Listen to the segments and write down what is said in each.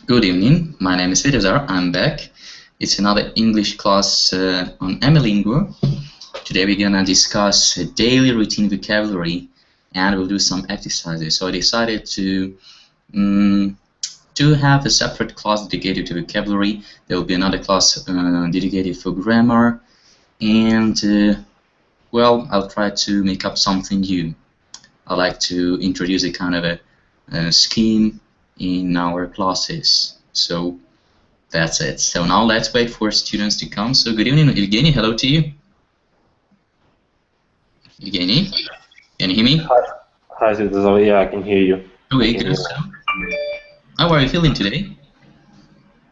Good evening, my name is Svetozar, I'm back. It's another English class on Amilingo. Today we're gonna discuss daily routine vocabulary and we'll do some exercises. So I decided to have a separate class dedicated to vocabulary. There will be another class dedicated for grammar and well, I'll try to make up something new. I like to introduce a kind of a scheme in our classes. So that's it. So now let's wait for students to come. So good evening, Evgeny. Hello to you. Evgeny, can you hear me? Hi, Svetozar. Yeah, I can hear you. Okay, good. So, how are you feeling today?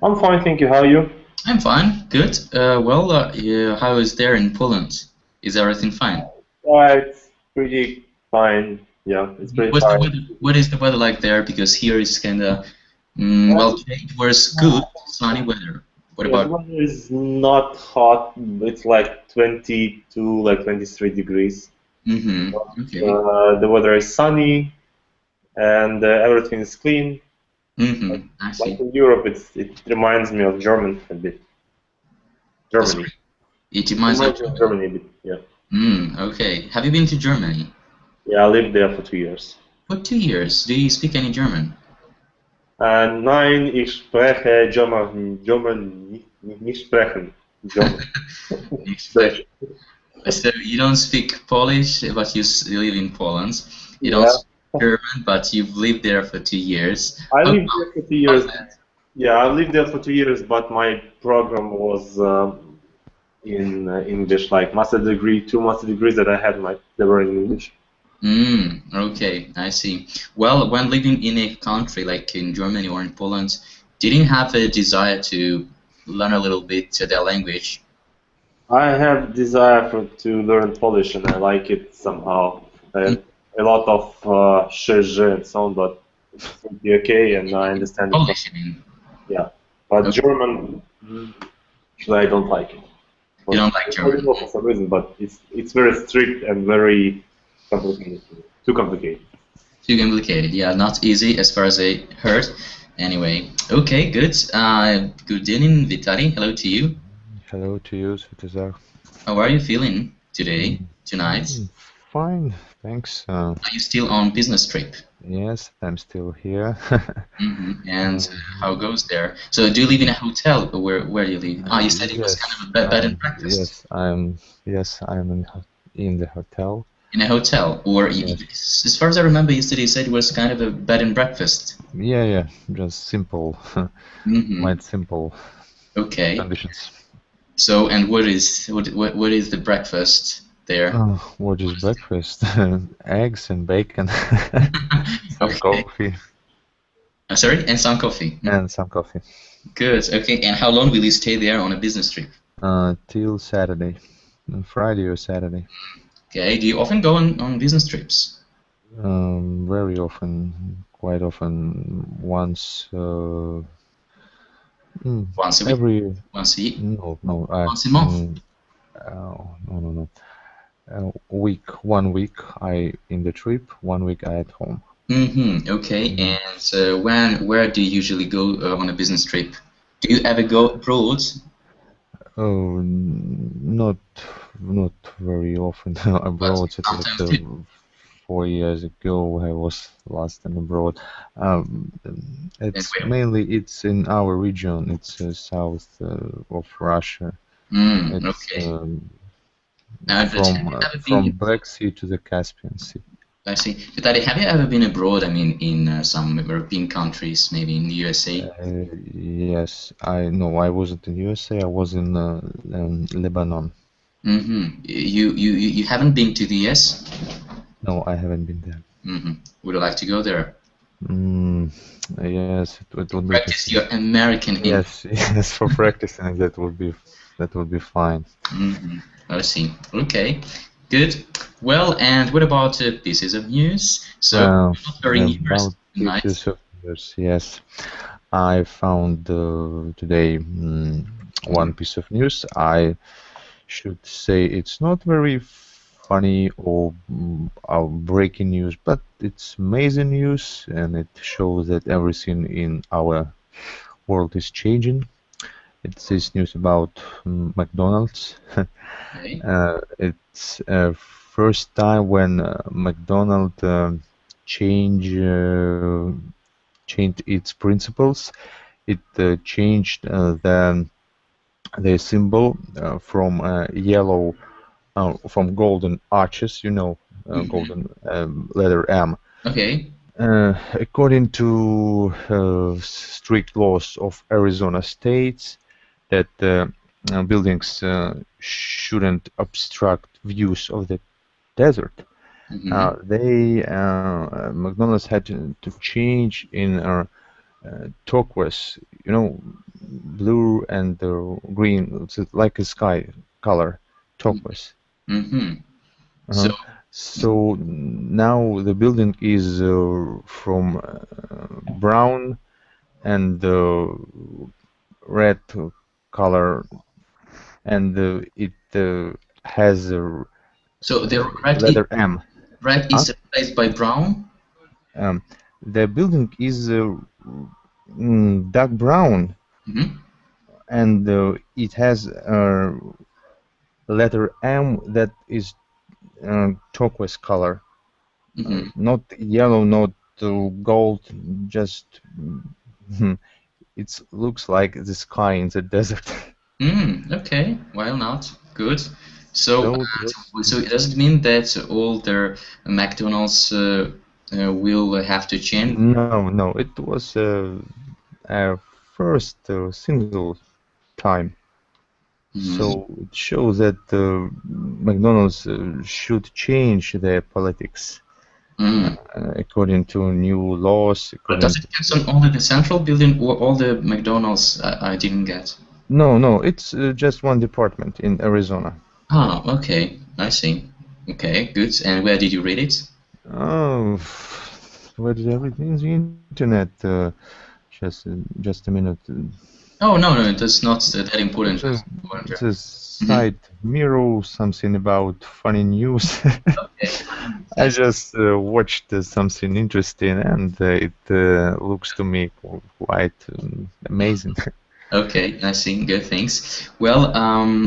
I'm fine, thank you. How are you? I'm fine. Good. Yeah, how is there in Poland? Is everything fine? It's pretty fine. Yeah, it's pretty What's the fine. weather? What is the weather like there? Because here it's kind of well, today it was good, sunny weather. What Yeah, the about? weather is not hot. It's like 22, like 23 degrees. Mm-hmm. Okay. The weather is sunny and everything is clean. Mm-hmm. I Like see. in Europe, it reminds me of German a bit. Germany. Sorry. It reminds you of Reminds me of Germany. Germany a bit. Yeah. Okay. Have you been to Germany? Yeah, I lived there for 2 years. For 2 years. Do you speak any German? Nein, ich spreche German. Nicht sprechen. German. Sprechen. So you don't speak Polish, but you live in Poland. You don't Yeah, speak German, but you've lived there for 2 years. I How lived there for 2 years. about that? Yeah, I lived there for 2 years, but my program was in English, like master degree. 2 master degrees that I had, they were in English. Okay, I see. Well, when living in a country like in Germany or in Poland, did you have a desire to learn a little bit their language? I have desire to learn Polish, and I like it somehow. Mm, A lot of sh and so on, but it's pretty okay, and I understand it. Polish, I mean. Yeah, but Okay. German, actually, I don't like it. You don't like I don't German. know for some reason, but it's very strict and very complicated. Too complicated. Too complicated. Yeah, not easy as far as I heard. Anyway, okay, good. Good evening, Vitali. Hello to you. Hello to you, Svetozar. How are you feeling today, tonight? Fine, thanks. Are you still on business trip? Yes, I'm still here. And how goes there? So do you live in a hotel or where do you live? Ah, you said it was Yes, kind of a bed and breakfast. I'm in the hotel. In a hotel, or Yes. as far as I remember, yesterday you said it was kind of a bed and breakfast. Yeah, just simple, Mm-hmm. quite simple Okay. conditions. So, and what is the breakfast there? What is breakfast? Eggs and bacon, some Okay. coffee, Sorry, and some coffee. and some coffee. Good. Okay. And how long will you stay there on a business trip? Till Saturday, Friday or Saturday. Okay. Do you often go on business trips? Very often, quite often, once. Once a week? Every Once a year? no Once a month? no. Week 1 week I in the trip, 1 week I at home. Okay. And where do you usually go on a business trip? Do you ever go abroad? Oh, not very often abroad. It was Sometimes too. 4 years ago I was last time abroad. It's where? mainly it's in our region. It's south of Russia. It's Okay. Now, but have you ever from been? Black Sea to the Caspian Sea. I see. Vitali, have you ever been abroad? I mean, in some European countries, maybe in the USA? Yes, I wasn't in USA. I was in Lebanon. You haven't been to the US? No, I haven't been there. Would you like to go there? Yes, it would be. Practice your American English. Yes, for practicing that would be fine. I see. Okay, good. Well, and what about pieces of news? So, not very numerous About tonight. pieces of news, yes. I found today one piece of news. I should say it's not very funny or breaking news, but it's amazing news, and it shows that everything in our world is changing. It's this news about McDonald's. Okay. It's first time when McDonald's changed its principles. It changed the symbol from yellow, from golden arches, golden letter M. Okay. According to strict laws of Arizona states, that buildings shouldn't obstruct views of the desert. McDonald's had to change in turquoise, blue and green. It's like a sky color, turquoise. So So now the building is from brown and red color, and it has a so the letter M. red is replaced by brown? The building is dark brown, and it has a letter M that is turquoise color, not yellow, not gold, just it looks like the sky in the desert. Okay, why not? Good. So, So so does it mean that all the McDonald's will have to change? no, it was a first single time. So it shows that McDonald's should change their politics according to new laws. But does it concern only the central building or all the McDonald's? I didn't get. No, it's just one department in Arizona. Ah, okay, I see. Okay, good. And where did you read it? Oh, where did I read it? In the internet? Just a minute. Oh no, that's not that important. It's a site, Miro, something about funny news. Okay. I just watched something interesting, and it looks to me quite amazing. Okay, I see. Good, thanks. Well,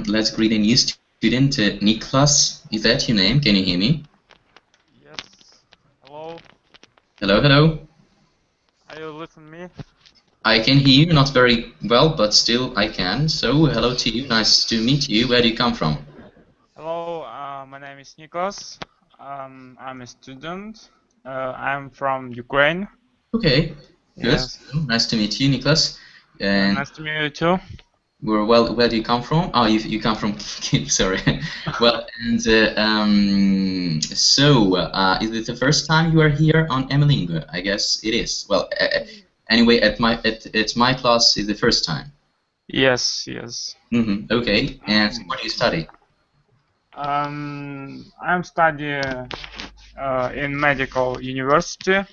let's greet a new student, Niklas. Is that your name? Can you hear me? Yes. Hello. Hello. Are you listening me? I can hear you, not very well, but still I can. So, hello to you. Nice to meet you. Where do you come from? Hello. My name is Niklas. I'm a student. I'm from Ukraine. Okay. Good. Yes. Nice to meet you, Niklas. And nice to meet you too. Well, where do you come from? Oh, you come from Kyiv, sorry. Well, and so is it the first time you are here on Amilingo? I guess it is. Well, anyway, at my class is the first time. Yes. Okay. And what do you study? I'm studying in medical university.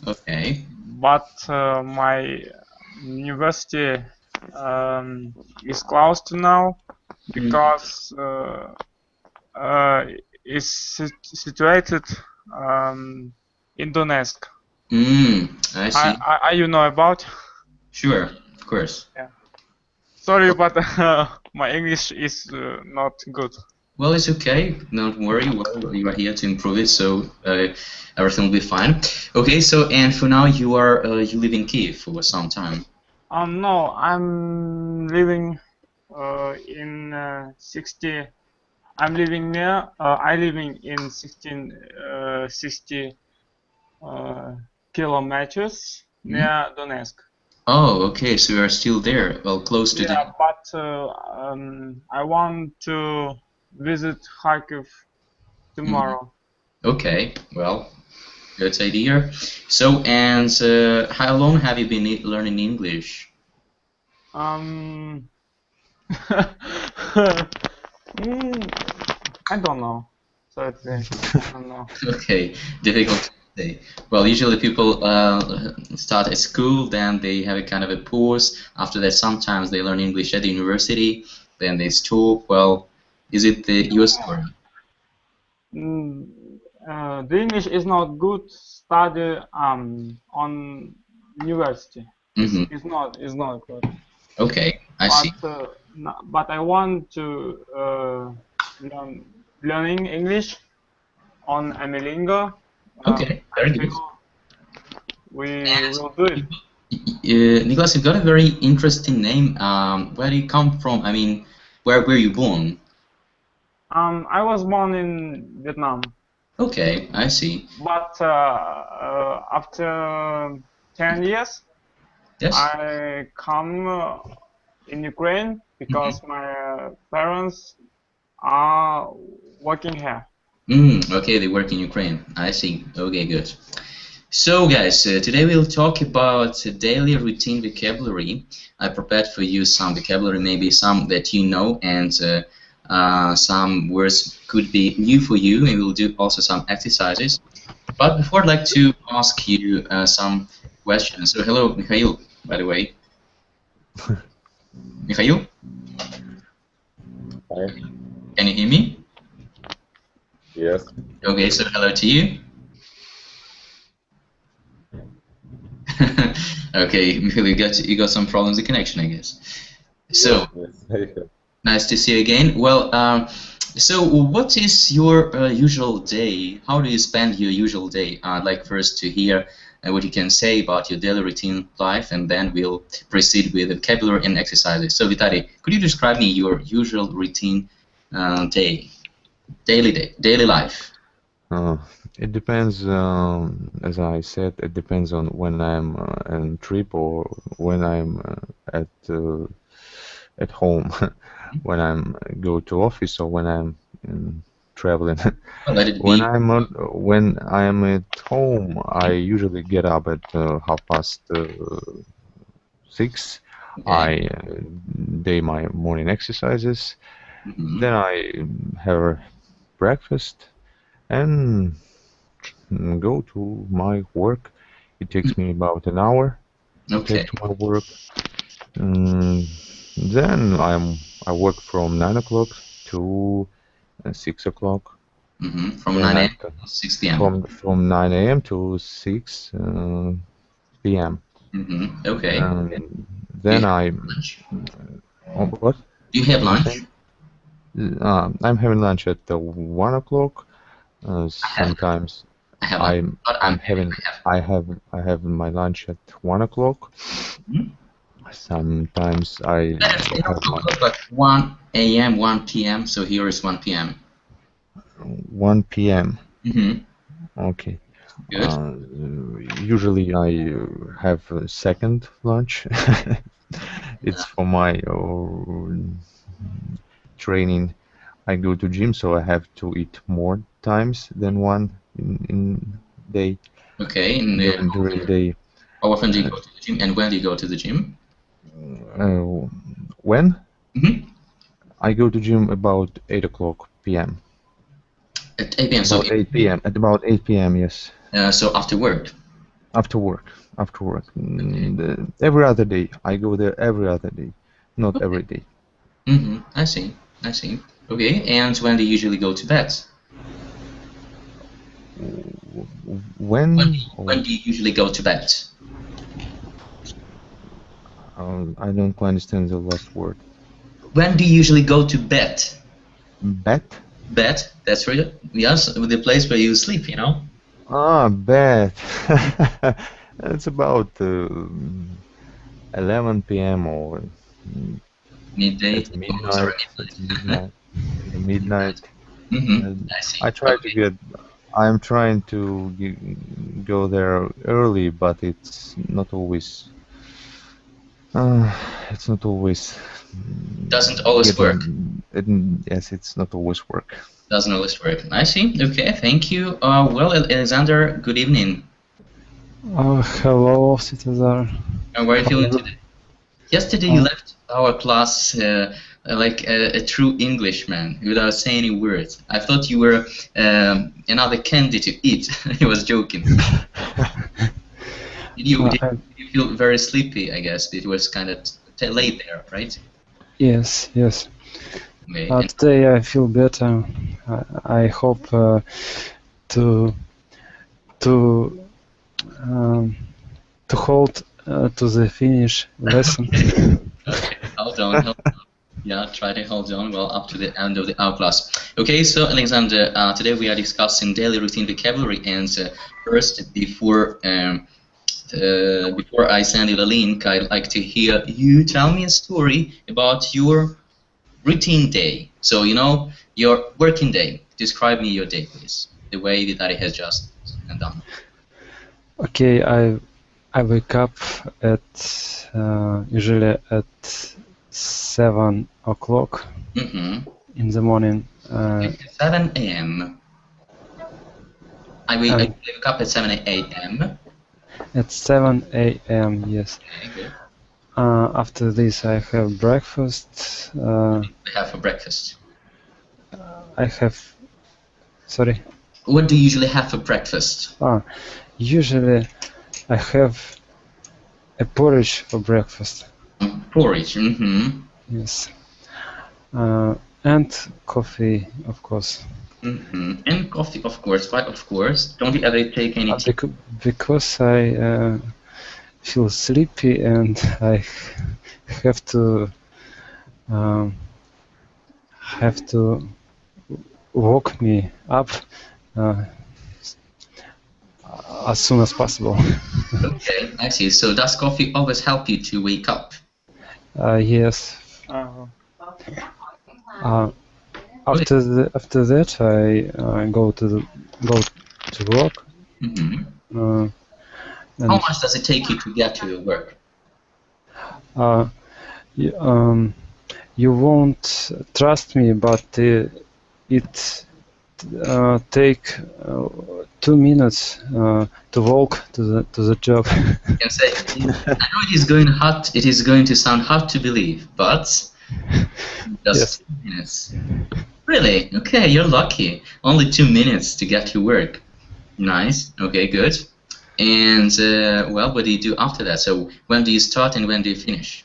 Okay. But my university is closed now because it's situated in Donetsk. I see. You know about? Sure, of course. Yeah. Sorry, but my English is not good. Well, it's okay. Don't worry. Well, you are here to improve it, so everything will be fine. Okay. So, and for now, you live in Kyiv for some time. No, I'm living in 60. I'm living near. I living in 1660 kilometers near Donetsk. Oh, okay. So you are still there, well, close to. Yeah, but I want to visit Kharkiv tomorrow. Okay. Well, good idea. So, and how long have you been learning English? I don't know. So I don't know. Okay, difficult to say. Well, usually people start at school, then they have a kind of a pause. After that, sometimes they learn English at the university, then they stop. Well, is it your story? The English is not good study on university. Mm-hmm. It's not good. Okay, I see. But I want to learning English on Amilingo. Okay, very I good. feel we will do it. Nicholas, you've got a very interesting name. Where do you come from? I mean, where were you born? I was born in Vietnam, Okay, I see. but after 10 years, Yes. I come in Ukraine because my parents are working here. Okay, they work in Ukraine. I see. Okay, good. So, guys, today we'll talk about daily routine vocabulary. I prepared for you some vocabulary, maybe some that you know, and some words could be new for you, and we'll do also some exercises. But before, I'd like to ask you some questions. So, hello, Mikhail, by the way. Mikhail? Hi. Can you hear me? Yes. Okay, so hello to you. Okay, Mikhail, you got some problems with connection, I guess. So, Yes. nice to see you again. Well, so what is your usual day? How do you spend your usual day? I'd like first to hear what you can say about your daily routine life, and then we'll proceed with vocabulary and exercises. So, Vitali, could you describe me your usual routine daily life? It depends, as I said, it depends on when I'm on trip or when I'm at home, when I'm go to office or when I'm traveling. Well, let it be. When I'm at home, I usually get up at 6:30. Okay. I do my morning exercises. Then I have breakfast and go to my work. It takes me about an hour to Okay. take to my work. Then I work from 9 o'clock to 6 o'clock. From 9 a.m. to 6 p.m. From 9 a.m. to 6 p.m. Okay. Then what? Do you have lunch? I'm having lunch at 1 o'clock. Sometimes I have my lunch at 1 o'clock. Sometimes I have like 1 a.m., 1 p.m. So here is 1 p.m. 1 p.m. Okay. Good. Usually I have a second lunch. It's for my training. I go to gym, so I have to eat more times than one in day. Okay. During the day. How often do you go to the gym, and when do you go to the gym? When? I go to gym about 8 o'clock p.m. At 8 p.m. About 8 p.m. At about 8 p.m. Yes. So after work. After work. Every other day. I go there every other day, not every day. I see. Okay. And when do you usually go to bed? When do you usually go to bed? I don't quite understand the last word. When do you usually go to bed? Bed? Bed, that's right. Yes, the place where you sleep, you know? Bed. It's about 11 p.m. or midday. Midnight. I see. I'm trying to go there early, but it's not always. Doesn't always work. Yes, it's not always work. Doesn't always work. I see. Okay, thank you. Well, Alexander, good evening. Hello, Svetozar. How are you feeling today? Yesterday you left our class like a true Englishman without saying any words. I thought you were another candy to eat. He was joking. Did you feel very sleepy, I guess? It was kind of late there, right? Yes. Okay. Today I feel better. I hope to hold to the finish lesson. Okay, hold on, hold on. Yeah, try to hold on well up to the end of our class. Okay, so Alexander, today we are discussing daily routine vocabulary, and first, before I send you the link, I'd like to hear you tell me a story about your routine day. So, you know, your working day. Describe me your day, please. The way that it has just done. Okay, I wake up at usually at 7 o'clock in the morning. 7 a.m. I wake up at 7 a.m. At 7 a.m. Yes. Okay, good. After this, I have breakfast. What do you have for breakfast? I have. Sorry. What do you usually have for breakfast? Usually, I have a porridge for breakfast. Porridge. Yes. And coffee, of course. And coffee, of course. Why, of course? Don't you ever take any tea? Because I feel sleepy and I have to wake me up as soon as possible. Okay, I see. So does coffee always help you to wake up? Yes. After that, I go to work. How much does it take you to get to your work? You won't trust me, but it take 2 minutes to walk to the job. You can say, I know it is going to sound hard to believe, but just 2 minutes. Really? Okay, you're lucky. Only 2 minutes to get to work. Nice. Okay, good. And well, what do you do after that? So when do you start and when do you finish?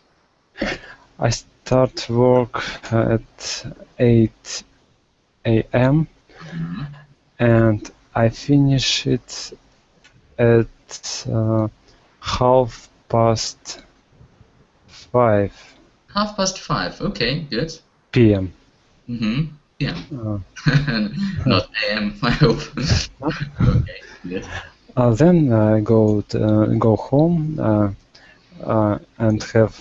I start work at 8 a.m. and I finish it at 5:30. 5:30. Okay, good. p.m. Yeah. Not a.m. I hope. Okay, good. Then I go home and have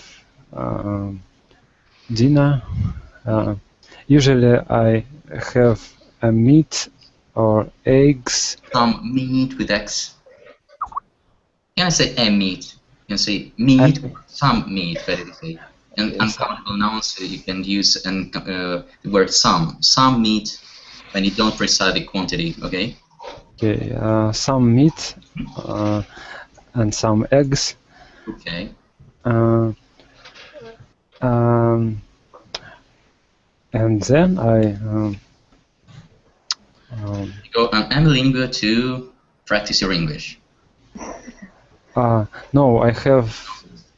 dinner. Usually I have a meat or eggs. Some meat with eggs. You can say a meat. You can say meat or some meat, better to say. And uncountable nouns, you can use the word some. Some meat when you don't precise the quantity, okay? Okay, some meat and some eggs. Okay. And then I you go on Amilingo to practice your English. No, I have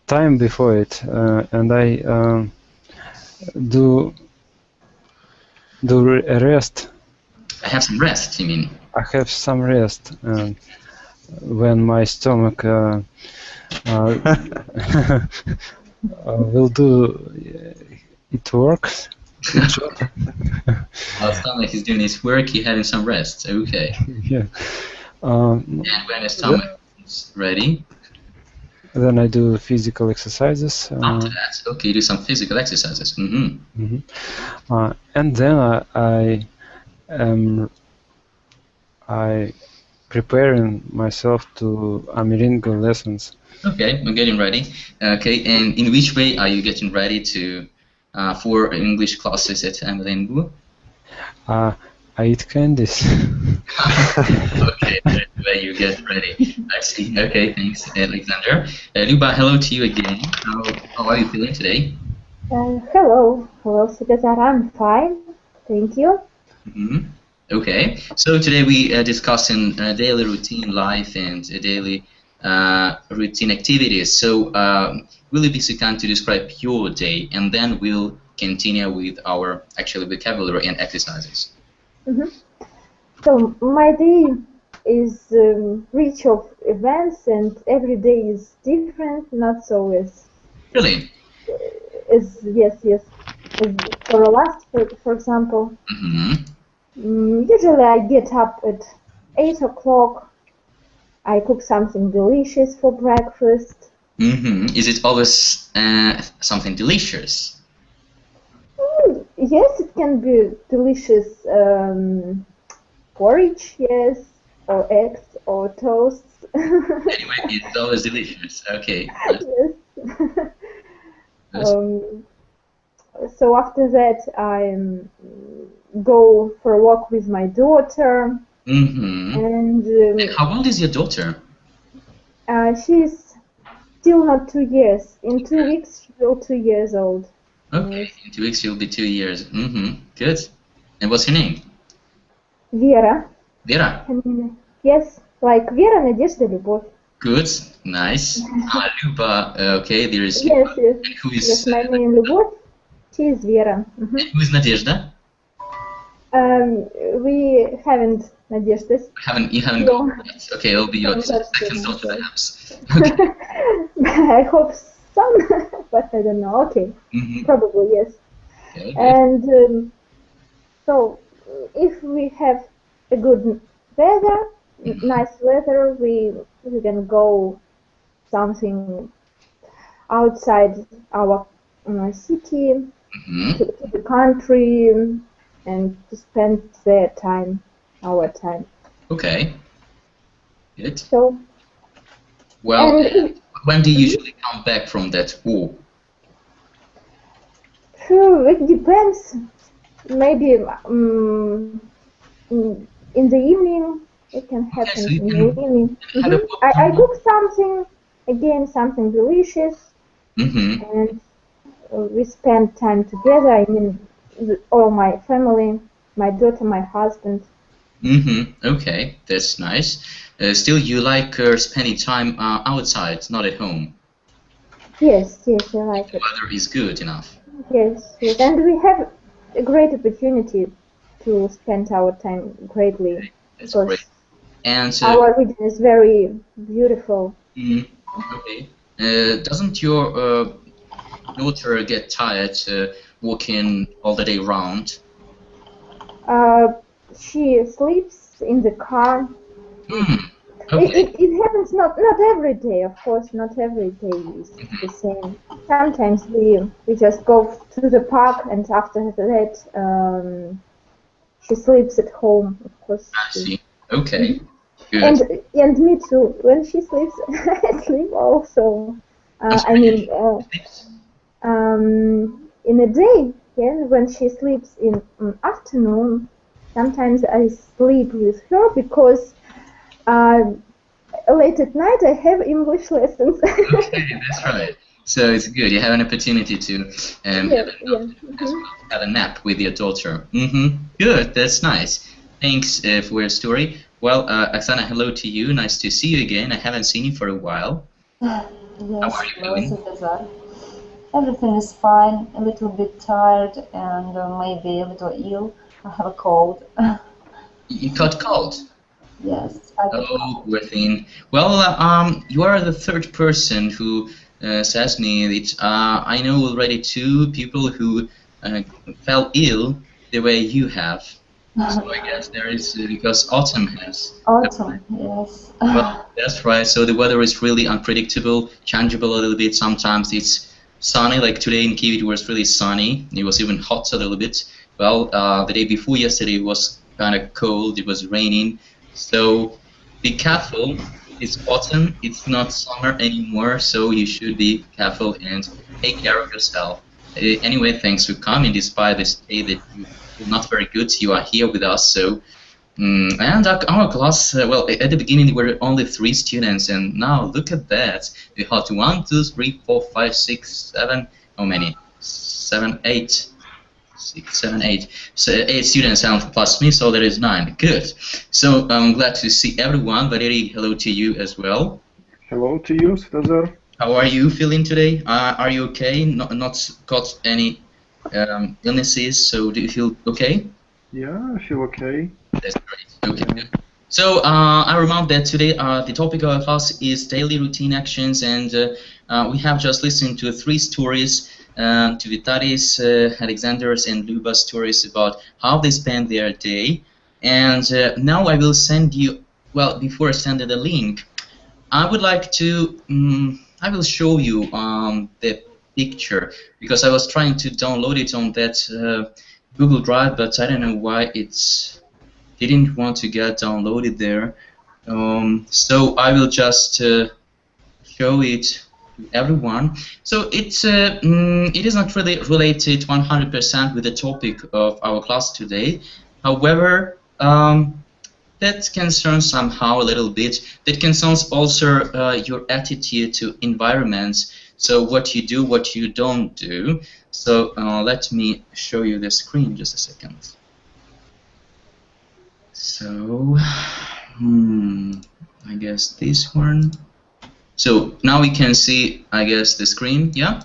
time before it, and I do rest. I have some rest, you mean? I have some rest when my stomach will do it works. While stomach is doing its work, you're having some rest. Okay. Yeah. And when the stomach is ready, then I do physical exercises. After that, okay, you do some physical exercises. And then I preparing myself to Amilingo lessons. Okay, I'm getting ready. Okay, and in which way are you getting ready to for English classes at Amilingo? I eat candies. Okay, that's the way you get ready. I see. Okay, thanks, Alexander. Luba, hello to you again. How are you feeling today? Hello, Svetozar. I'm fine. Thank you. Okay, so today we are discussing daily routine life and daily routine activities. So we'll be time to describe your day, and then we'll continue with our actual vocabulary and exercises. So my day is rich of events, and every day is different, not so as Really? yes, as for last, for example. Usually I get up at 8 o'clock. I cook something delicious for breakfast. Is it always something delicious? Yes, it can be delicious porridge, yes, or eggs or toasts. Anyway, it's always delicious. Okay. Yes. So after that, I go for a walk with my daughter. And how old is your daughter? She's still not 2 years. In 2 weeks, she will be 2 years old. Okay, in 2 weeks she'll be 2 years. Good. And what's her name? Vera. Vera? Yes, like Vera, Надежда, Любовь. Good, nice. Luba, okay, there is. Yes, yes. And who is? Yes, my name Любовь. She is Vera. And who is Nadezhda? We haven't Nadezhdas. You haven't No. got yet. Okay, it'll be your second daughter, perhaps. I hope some, but I don't know. Okay, probably yes. Okay, and so, if we have a good weather, nice weather, we can go something outside our city, to the country, and to spend their time, our time. Okay. Good. So. Well, when do you usually come back from that walk? It depends. Maybe in the evening. It can happen Okay, so you in can the evening. have a walk. I cook something delicious, and we spend time together. I mean, all my family, my daughter, my husband. Okay, that's nice. Still, you like spending time outside, not at home. Yes, yes, I like it. The weather is good enough. Yes, yes, and we have a great opportunity to spend our time greatly. Okay, that's because great. And our region is very beautiful. okay. Doesn't your daughter get tired walking all the day round? She sleeps in the car. Okay. It happens not every day, of course. Not every day is the same. Sometimes we just go to the park, and after that she sleeps at home. Of course. I see. Okay. Good. And me too. When she sleeps, I sleep also. I mean, in a day, yeah. When she sleeps in afternoon, sometimes I sleep with her because late at night I have English lessons. Okay, that's right. So it's good. You have an opportunity to have a nap with your daughter. Good. That's nice. Thanks for your story. Well, Oksana, hello to you. Nice to see you again. I haven't seen you for a while. Yes, How are you doing? Svetozar. Everything is fine. A little bit tired and maybe a little ill. I have a cold. You caught cold? Yes. I Oh, poor thing. Well, you are the third person who says me that I know already 2 people who fell ill the way you have. So I guess there is because autumn has. Autumn, yes. Well, that's right. So the weather is really unpredictable, changeable a little bit. Sometimes it's sunny, like today in Kyiv it was really sunny. It was even hot a little bit. Well, the day before yesterday it was kind of cold. It was raining. So be careful. It's autumn. It's not summer anymore. So you should be careful and take care of yourself. Anyway, thanks for coming despite this day that you're not very good. You are here with us. So. And our class, well, at the beginning there were only 3 students, and now look at that. We had 1, 2, 3, 4, 5, 6, 7, how many? 7, 8, 6, 7, 8. So 8 students and plus me, so there is 9. Good. So I'm glad to see everyone. Valery, hello to you as well. Hello to you, Svetozar. How are you feeling today? Are you okay? Not got any illnesses, so do you feel okay? Yeah, I feel okay. That's great. Okay, good. So I remind that today the topic of our class is daily routine actions, and we have just listened to 3 stories, to Vitalis, Alexander's, and Luba's stories about how they spend their day. And now I will send you, well, before I send the link, I would like to, I will show you the picture, because I was trying to download it on that Google Drive, but I don't know why it's didn't want to get downloaded there. So I will just show it to everyone. So it's it is not really related 100% with the topic of our class today. However, that concerns somehow a little bit. That concerns also your attitude to environments. So what you do, what you don't do. So let me show you the screen just a second. So, I guess this one. So now we can see, I guess, the screen, yeah?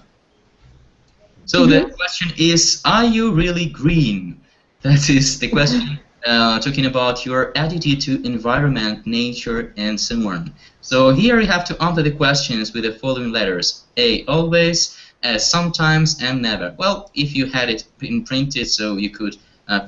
So the question is, are you really green? That is the question, talking about your attitude to environment, nature, and so on. So here you have to answer the questions with the following letters: A, always, S, sometimes, and never. Well, if you had it printed, so you could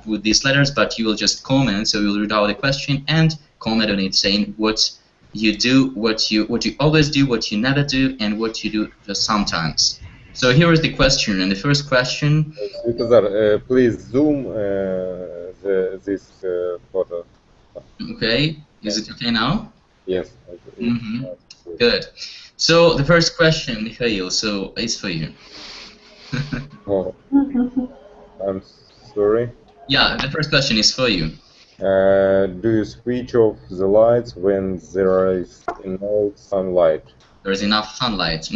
put these letters, but you will just comment. So you'll read out the question and comment on it, saying what you do, what you always do, what you never do, and what you do just sometimes. So here is the question, and the first question. Svetozar, please zoom this photo. Okay, is it okay now? Yes. Good. So the first question, Mikhail, so it's for you. Oh, I'm sorry. Yeah, the first question is for you. Do you switch off the lights when there is no sunlight? There is enough sunlight.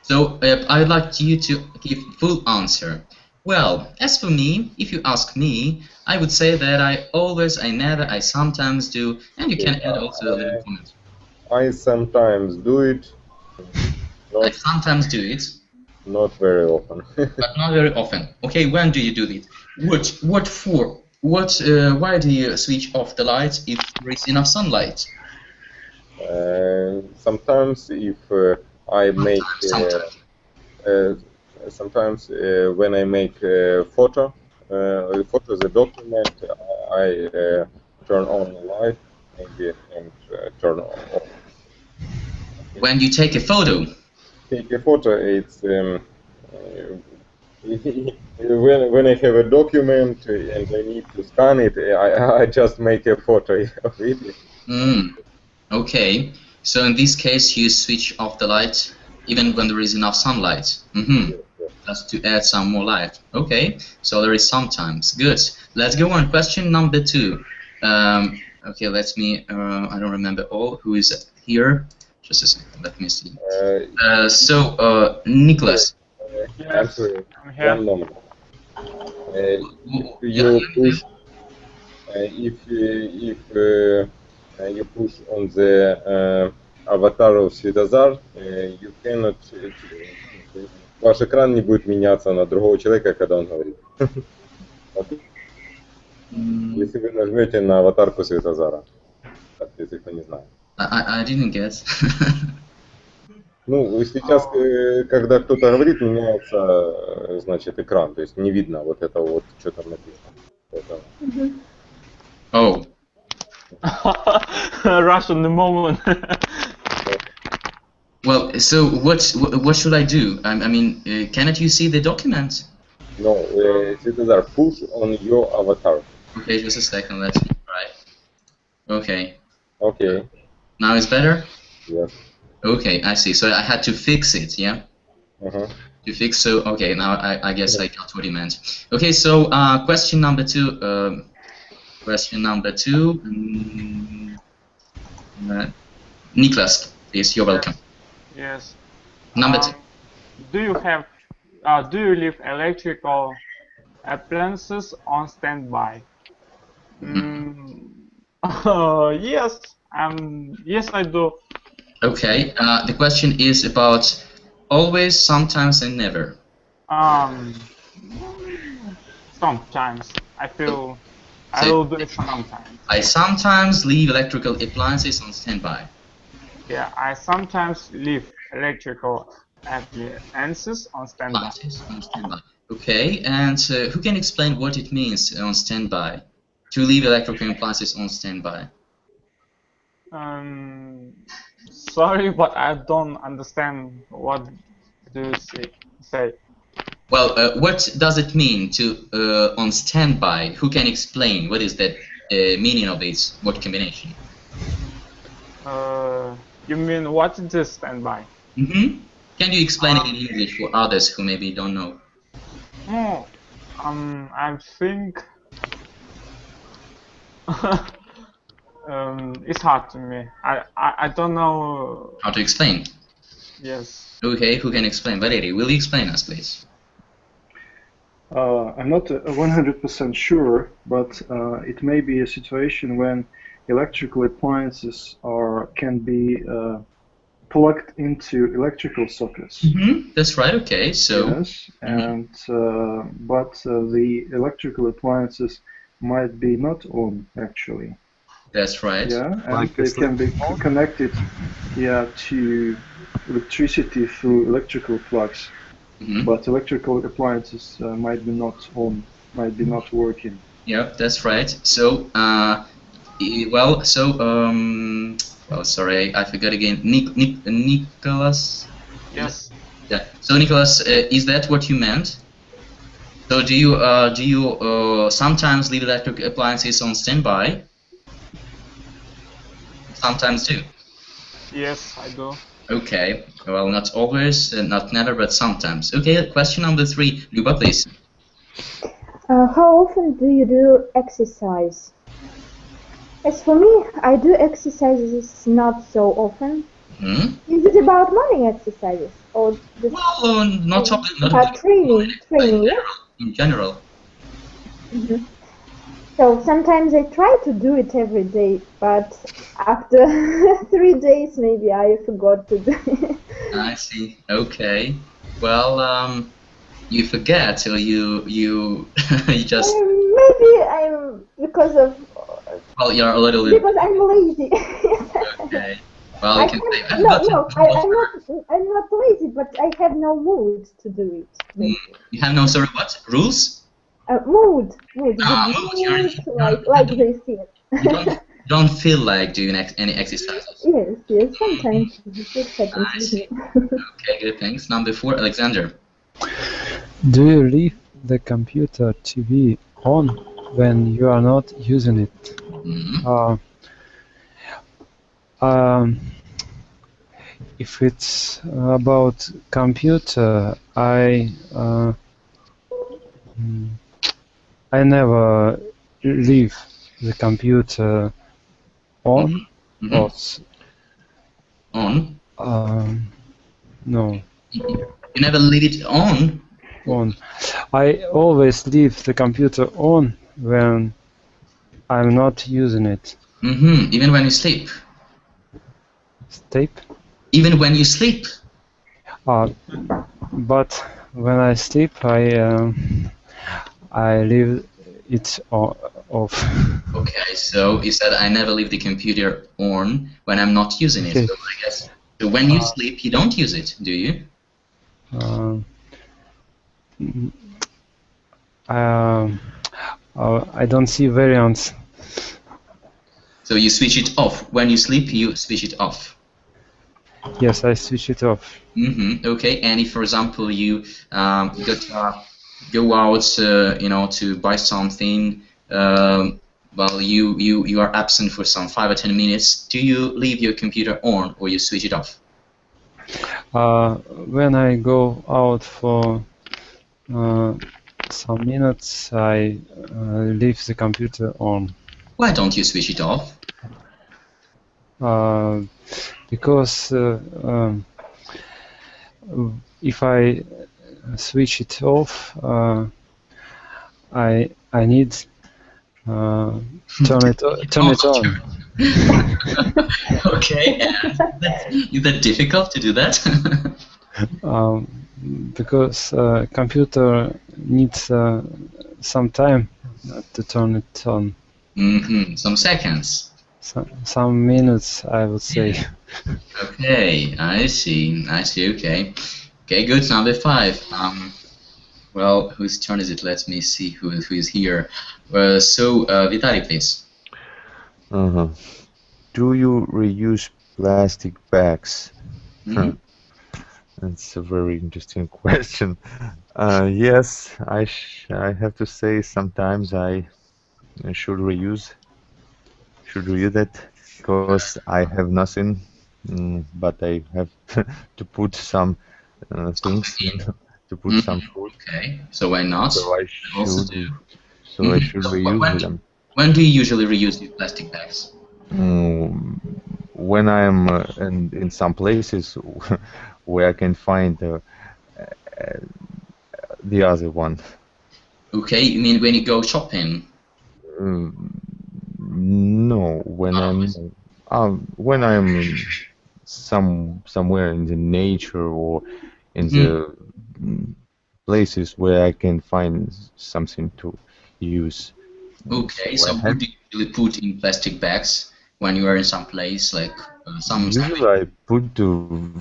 So I'd like you to give full answer. Well, as for me, if you ask me, I would say that I always, I never, I sometimes do, and you can add also a little comment. I sometimes do it. I sometimes do it. Not very often. But not very often. Okay, when do you do it? What for? Why do you switch off the lights if there is enough sunlight? Sometimes if I make sometimes when I make a photo, the document, I turn on the light maybe and turn off. When you take a photo? Take a photo, it's when I have a document and I need to scan it, I just make a photo of it. Okay, so in this case you switch off the light even when there is enough sunlight. Just to add some more light. Okay, so there is sometimes. Good. Let's go on. Question number 2. Okay, let me. I don't remember all who is here. Just a second. Let me see. So, Nicholas. Yes, I'm here. 1 moment. If you push on the avatar of Svetozar, you cannot. Ваш экран не будет меняться на другого человека, когда он говорит. Если вы нажмете на аватарку Светозара, если кто не знает. I didn't get. Ну, сейчас, когда кто-то говорит, меняется, значит, экран, то есть не видно вот этого вот, что там написано. Oh. Rush on the moment. Well, so what should I do? I mean, cannot you see the document? No, Svetozar, push on your avatar. Okay, just a second. Let me try. Okay. Okay. Now it's better? Yes. Okay, I see. So I had to fix it, yeah? To fix, so, okay, now I guess I got what he meant. Okay, so question number 2. Niklas, please, you're welcome. Yes. Number 2. Do you leave electrical appliances on standby? Yes. Yes, I do. Okay. The question is about always, sometimes, and never. Sometimes I I will do it sometimes. I sometimes leave electrical appliances on standby. Yeah, I sometimes leave electrical appliances on standby. Okay, and who can explain what it means on standby? To leave electrical appliances on standby. Sorry, but I don't understand what do you say. Well, what does it mean to on standby? Who can explain what is that meaning of this word combination? You mean what is this standby? Mm-hmm. Can you explain it in English for others who maybe don't know? I think it's hard to me. I don't know how to explain. Yes. Okay, who can explain? Valery, will you explain us, please? I'm not 100% sure, but it may be a situation when electrical appliances can be plugged into electrical sockets. Mm-hmm. That's right. Okay, so yes, and but the electrical appliances might be not on actually. That's right. Yeah, and they can be connected, yeah, to electricity through electrical plugs. Mm-hmm. But electrical appliances might be not on, might be not working. Yeah, that's right. So, well, sorry, I forgot again. Nicholas. Yes. Yeah. So, Nicholas, is that what you meant? So, do you sometimes leave electric appliances on standby? Sometimes do. Yes, I do. Okay. Well, not always, not never, but sometimes. Okay. Question number 3, Luba, please. How often do you do exercise? As for me, I do exercises not so often. Hmm? Is it about morning exercises or just not training? Yeah? In general. Mm-hmm. So sometimes I try to do it every day, but after 3 days maybe I forgot to do it. I see. Okay. Well, you forget, or you you just. Maybe I'm because of. Well, you're a little bit. Because I'm lazy. Okay. Well, you can say. I'm not lazy, but I have no mood to do it. You have no rules? Mood. Mood. Like they say. You don't feel like doing any exercises. Yes, sometimes it happens. I see. Okay, good. Thanks. Number 4, Alexander. Do you leave the computer TV on when you are not using it? Mm-hmm. If it's about computer, I never leave the computer on. Mm-hmm. On? No. You never leave it on? On. I always leave the computer on when I'm not using it. Mm-hmm. Even when you sleep? Sleep? Even when you sleep? But when I sleep, I leave it off. Okay, so you said I never leave the computer on when I'm not using it. Okay. So I guess so when you sleep, you don't use it, do you? I don't see variants. So you switch it off. When you sleep, you switch it off. Yes, I switch it off. Mm-hmm. Okay, and if, for example, you go out, to buy something, well, you are absent for some 5 or 10 minutes. Do you leave your computer on or you switch it off? When I go out for some minutes, I leave the computer on. Why don't you switch it off? Because if I switch it off, I need turn it on. Okay, is that difficult to do that? Because computer needs some time to turn it on. Some seconds. Some minutes, I would say. Okay, I see. Okay. Okay, good. Number 5. Well, whose turn is it? Let me see who is here. Vitaly, please. Do you reuse plastic bags? That's a very interesting question. Yes, I have to say sometimes I should reuse that because I have nothing, but I have to put some things in, to put some food. Okay, so why not? So I should reuse them. When do you usually reuse these plastic bags? When I'm in some places where I can find the other one. Okay, you mean when you go shopping? No, when I'm somewhere in the nature or in the places where I can find something to use. Okay, so what do you usually put in plastic bags when you are in some place, like some? Usually I put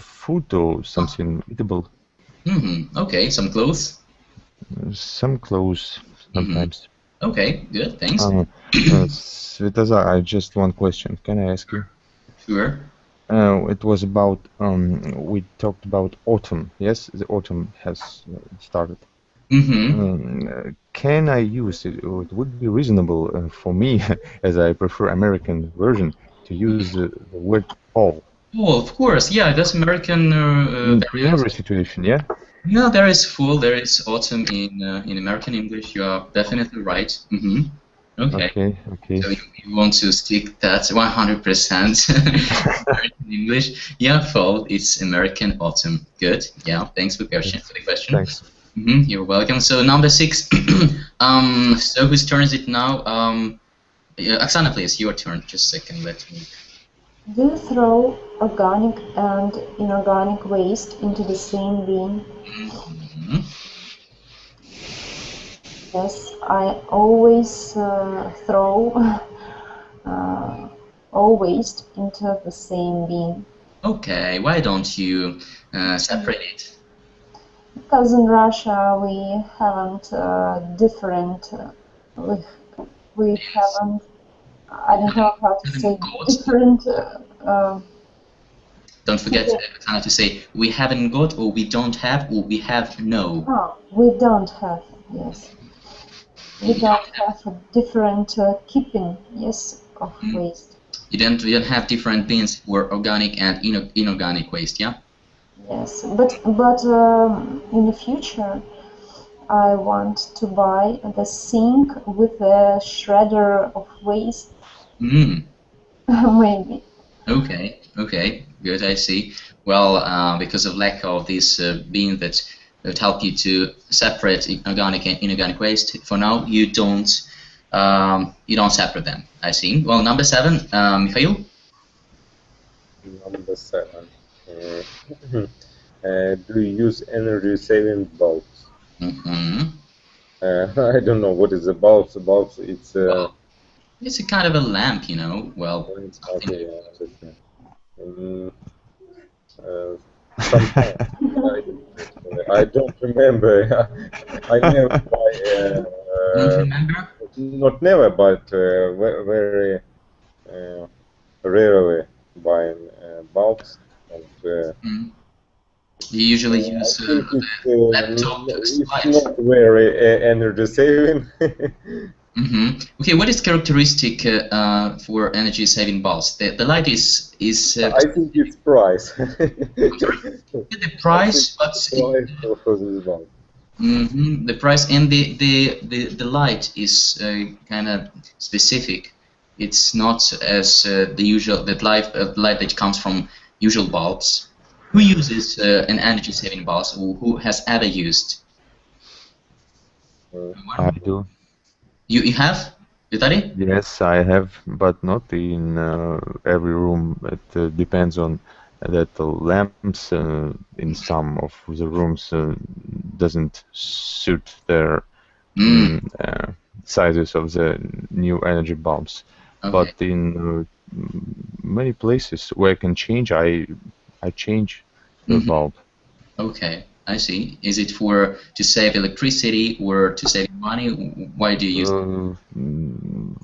food or something eatable. Okay, some clothes. Some clothes sometimes. Okay, good, thanks. Svetozar, I just one question. Can I ask you? Sure. It was about we talked about autumn. Yes, the autumn has started. Can I use it? Or it would be reasonable for me, as I prefer American version, to use the word fall. Oh, of course, yeah, that's American. In every situation, yeah. Yeah, there is fall, there is autumn in American English. You are definitely right. Okay. So you want to stick that 100% American English? Yeah, fall. It's American autumn. Good. Yeah. Thanks for the question. Thanks. You're welcome. So number 6. So whose turn is it now? Oksana, please. Your turn. Just a second. Let me. Do you throw organic and inorganic waste into the same bin? Yes, I always throw all waste into the same bin. Okay, why don't you separate it? Because in Russia we haven't different. We haven't. I don't know how to say different. Don't forget to say we haven't got, or we don't have, or we have no. Oh, we don't have. Yes. We don't have a different keeping, yes, of waste. You don't have different bins for organic and inorganic waste, yeah? Yes, but in the future, I want to buy the sink with a shredder of waste. Maybe. Okay, good. I see. Well, because of lack of this bin that would help you to separate organic and inorganic waste, for now you don't separate them. I see. Well, number 7, Mikhail. Number 7. Do you use energy-saving bulbs? I don't know what is a bulb. Bulbs. It's a kind of a lamp, you know. Well, okay, sometimes I don't remember. I never buy. Don't remember? Not never, but very rarely buying bulbs. And, you usually use the laptop. It's not very energy saving. Okay, what is characteristic for energy saving bulbs? The light is. I think it's price. The price, but the price and the light is kind of specific. It's not as the usual light that comes from usual bulbs. Who uses an energy saving bulb, or who has ever used? I do. You have? Vitaly? Yes, I have, but not in every room. It depends on that the lamps in some of the rooms doesn't suit their sizes of the new energy bulbs. Okay. But in many places where I can change, I change the bulb. Okay, I see. Is it for to save electricity or to save money? Why do you use it?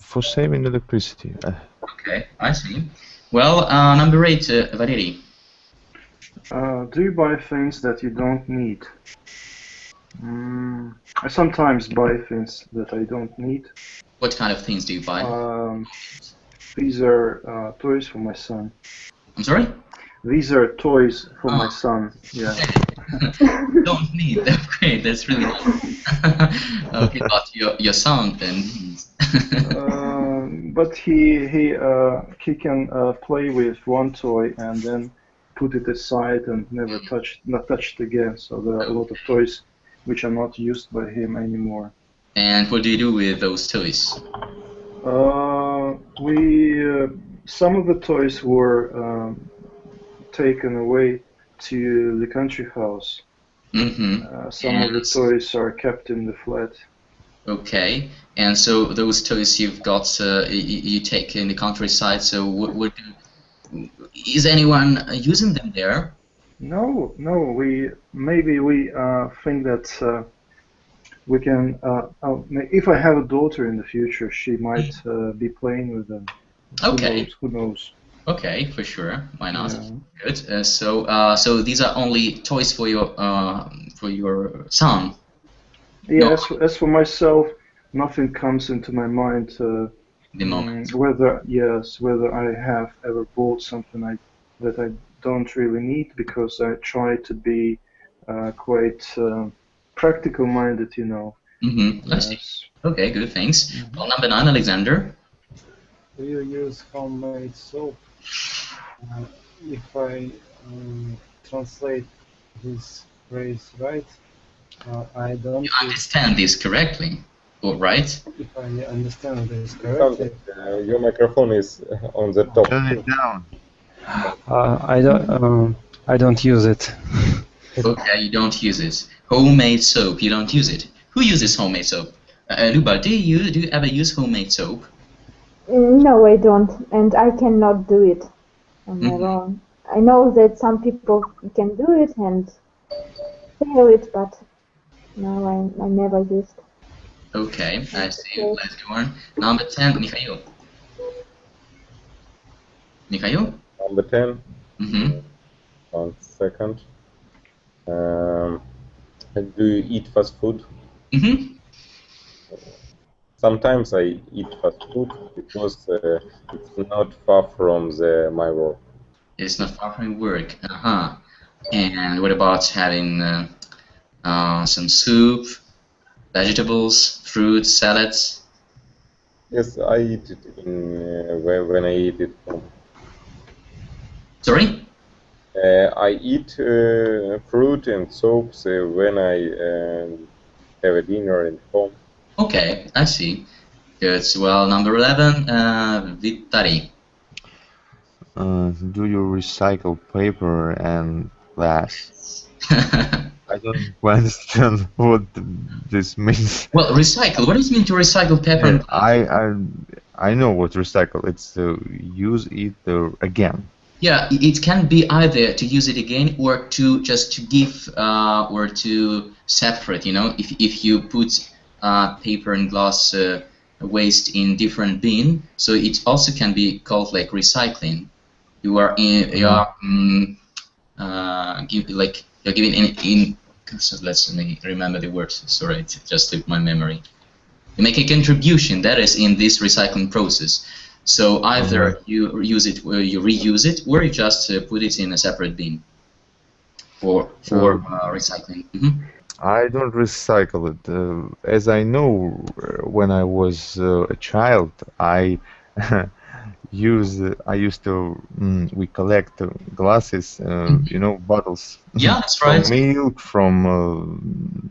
For saving electricity. Okay, I see. Well, number 8, Valery. Do you buy things that you don't need? I sometimes buy things that I don't need. What kind of things do you buy? These are toys for my son. I'm sorry? These are toys for my son. Yeah. Don't need. Okay, that's really nice. Okay, but your son then. But he can play with one toy and then put it aside and not touch it again. So there are a lot of toys which are not used by him anymore. And what do you do with those toys? Some of the toys were taken away to the country house. Some of the toys are kept in the flat. Okay, and so those toys you've got, you take in the countryside. So is anyone using them there? No. Maybe we think that we can. If I have a daughter in the future, she might be playing with them. Okay. Who knows? Okay, for sure. Why not? Yeah. Good. So these are only toys for your son. Yeah. As for myself, nothing comes into my mind. The moment. Whether I have ever bought something that I don't really need, because I try to be quite practical-minded, you know. I see. Okay, good. Thanks. Well, number 9, Alexander. Do you use homemade soap? If I translate this phrase right, I don't. You understand this correctly, all right? If I understand this correctly. Your microphone is on the top. Turn it down. I don't use it. Okay, you don't use it. Homemade soap, you don't use it. Who uses homemade soap? Luba, do you ever use homemade soap? No, I don't, and I cannot do it on my own. I know that some people can do it and sell it, but no, I never used. Okay, I see. Let's go on. Number 10, Mikhail. Mikhail? Number 10. 1 second. Do you eat fast food? Sometimes I eat fast food because it's not far from my work. It's not far from work. And what about having some soup, vegetables, fruits, salads? Yes, I eat it when I eat it home. Sorry? I eat fruit and soaps when I have a dinner at home. Okay, I see. Good. Well, number 11, Vittari. Do you recycle paper and glass? I don't understand what this means. Well, recycle. What does it mean to recycle paper and glass? I know what recycle. It's to use it again. Yeah, it can be either to use it again or to just to give or to separate. You know, if you put paper and glass waste in different bin, so it also can be called like recycling. You're giving in. So let me remember the words. Sorry, it just slipped my memory. You make a contribution that is in this recycling process. So either you use it, or you reuse it, or you just put it in a separate bin for recycling. I don't recycle it. As I know, when I was a child, I we collect glasses, you know, bottles. Yeah, that's right. From milk, from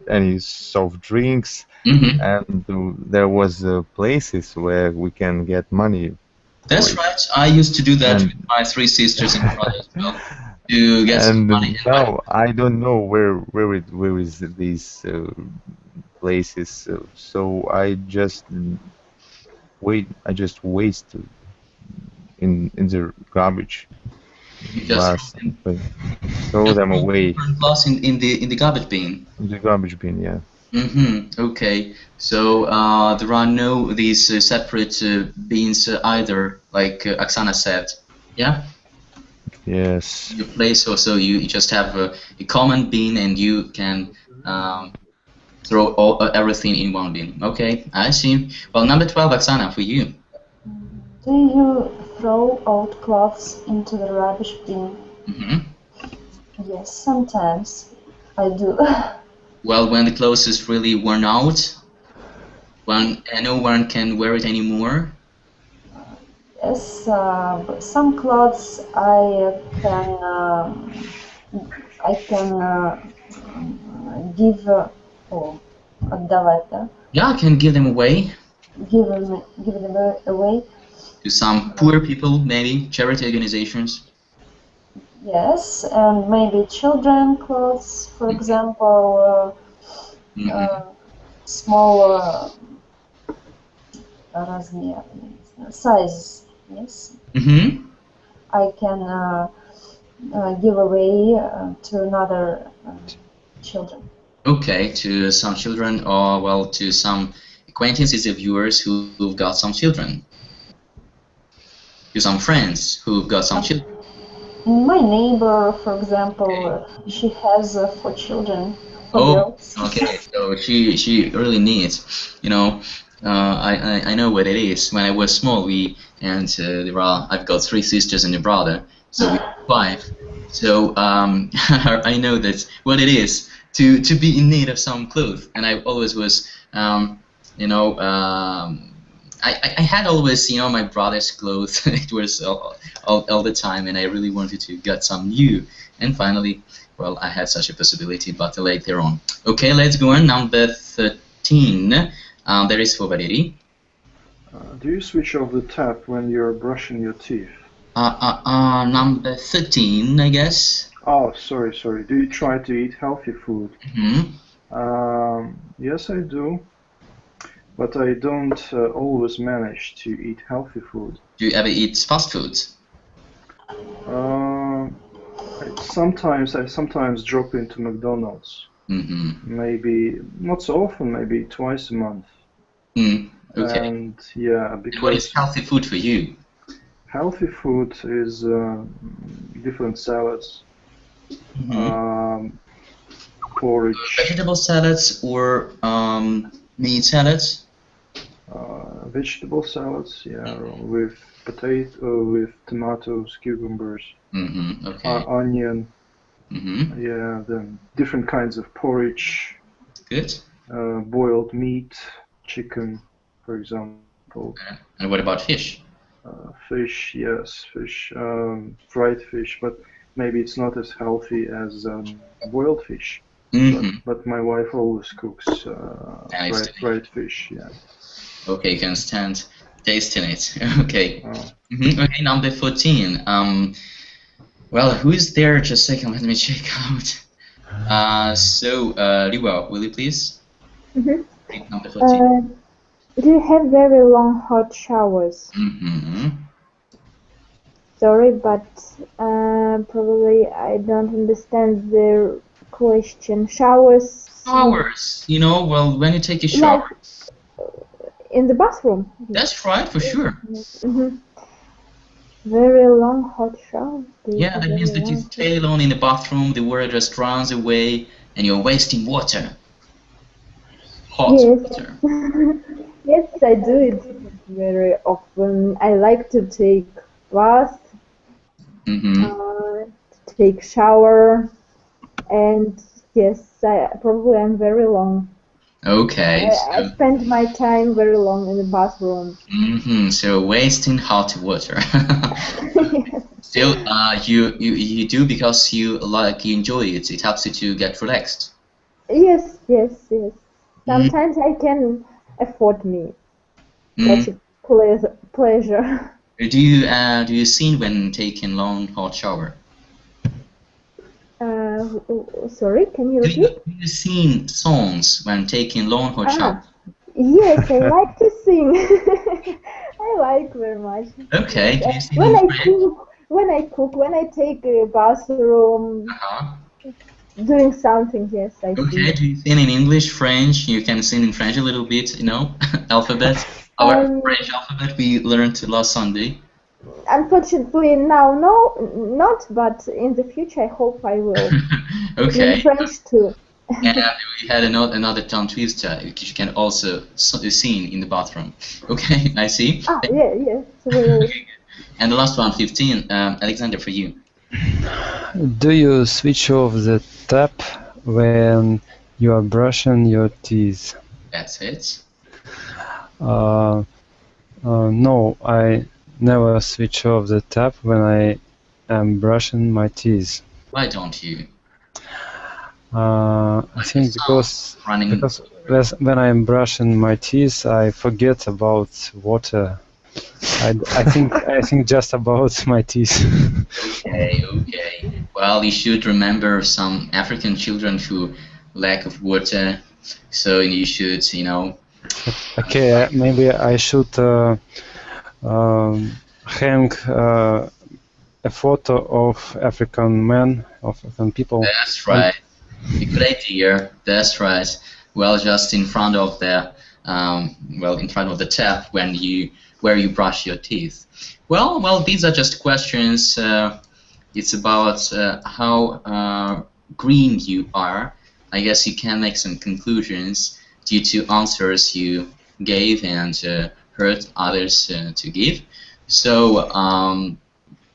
any soft drinks, and there was places where we can get money. That's right. I used to do that with my 3 sisters and brothers. Well, to get some money. Now I don't know where is these places. So I just waste in the garbage. You just throw them away. Plus in the garbage bin. In the garbage bin, yeah. Okay. So there are no these separate bins either, like Oksana said. Yeah. Yes. Your place also you just have a common bin and you can throw everything in one bin. Okay, I see. Well, number 12, Oksana, for you. Do you throw old clothes into the rubbish bin? Yes, sometimes I do. Well, when the clothes is really worn out, when no one can wear it anymore. Yes, but some clothes I can give отдавать, да? Yeah, I can give them away. Give them away. To some poor people, maybe charity organizations. Yes, and maybe children clothes, for example, small размер, size. Yes. I can give away to another children. Okay, to some children, or well, to some acquaintances of yours who've got some children. To some friends who've got some children. My neighbor, for example, she has 4 children. 4 girls. Okay. So she really needs, you know. I know what it is. When I was small, I've got 3 sisters and a brother, so we 5. So I know that what it is to be in need of some clothes, and I always was, I had always, my brother's clothes. It was all the time, and I really wanted to get some new. And finally, well, I had such a possibility, but later on. Okay, let's go on. Number 13. There is for Valeri. Do you switch off the tap when you're brushing your teeth? Number 13, I guess. Oh, sorry. Do you try to eat healthy food? Yes, I do. But I don't always manage to eat healthy food. Do you ever eat fast food? I sometimes drop into McDonald's. Maybe not so often, maybe twice a month. Okay. And yeah, because what is healthy food for you? Healthy food is different salads, porridge. Vegetable salads or meat salads? Vegetable salads, yeah, with potato, with tomatoes, cucumbers, onion. Yeah, then different kinds of porridge. Good. Boiled meat, chicken, for example. Okay. And what about fish? Fish, yes, fish, fried fish, but maybe it's not as healthy as boiled fish. But my wife always cooks fried fish, yeah. Okay, you can stand tasting it. Okay. Okay, number 14. Well, who is there? Just a second, let me check out. So, Liwa, will you please? Number 14. Do you have very long hot showers? Sorry, but probably I don't understand the question. Showers? Showers. Well, when you take a shower. Like in the bathroom? That's right, for sure. Very long hot shower. Yeah, that means that you stay alone in the bathroom, the water just runs away, and you're wasting water. Hot water. Yes, I do it very often. I like to take bath, take shower, and yes, I probably am very long. Okay. I spend my time very long in the bathroom. So wasting hot water. Still, you do because you enjoy it. It helps you to get relaxed. Yes. Sometimes I can afford me. That's a pleasure. Do you sing when taking long hot shower? Sorry, can you Do repeat? you sing songs when taking long or shower? Yes, I like to sing. I like very much. Okay, do you sing When in I French? cook, when I take a bathroom, doing something, yes, I Okay, sing. do you sing in English, French? You can sing in French a little bit, you know, alphabet. Our French alphabet we learned last Sunday. Unfortunately, now not, but in the future I hope I will. Okay. In French too. And we had another tongue twister, which you can also sing in the bathroom. Okay, I see. Yeah. Really. And the last one, 15, Alexander, for you. Do you switch off the tap when you are brushing your teeth? That's it. No, I never switch off the tap when I am brushing my teeth. Why don't you? I think because when I'm brushing my teeth, I forget about water. I think just about my teeth. Okay. Well, you should remember some African children who lack of water, so you should, you know. Okay, maybe I should hang a photo of African men, of African people. That's right. A good idea. That's right. Well, just in front of the in front of the tap where you brush your teeth. Well, these are just questions. It's about how green you are. I guess you can make some conclusions due to answers you gave and heard others to give. So,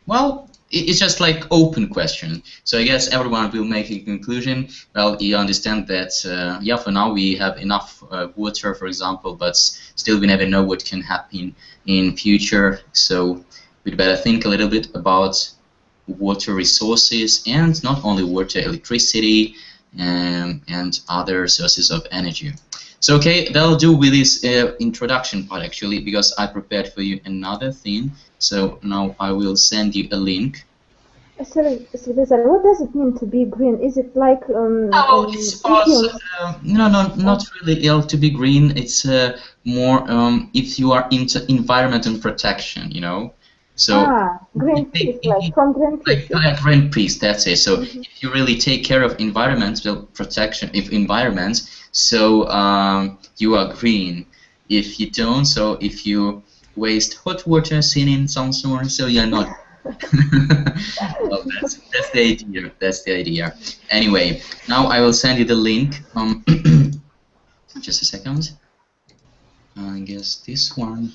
well, it's just like open question. So I guess everyone will make a conclusion. Well, you understand that, yeah, for now we have enough water, for example, but still we never know what can happen in future. So we'd better think a little bit about water resources, and not only water, electricity, and other sources of energy. So okay, that'll do with this introduction part actually, because I prepared for you another thing. So now I will send you a link. Sorry, Svetozar, what does it mean to be green? Is it like It's about, no, not really ill to be green. It's more if you are into environment and protection, you know. So Greenpeace, like from Greenpeace. Like Greenpeace, that's it. So if you really take care of environmental protection, so you are green. If you don't, so if you waste hot water sitting somewhere, so you're not. Well, that's the idea. That's the idea. Anyway, now I will send you the link. Just a second. I guess this one.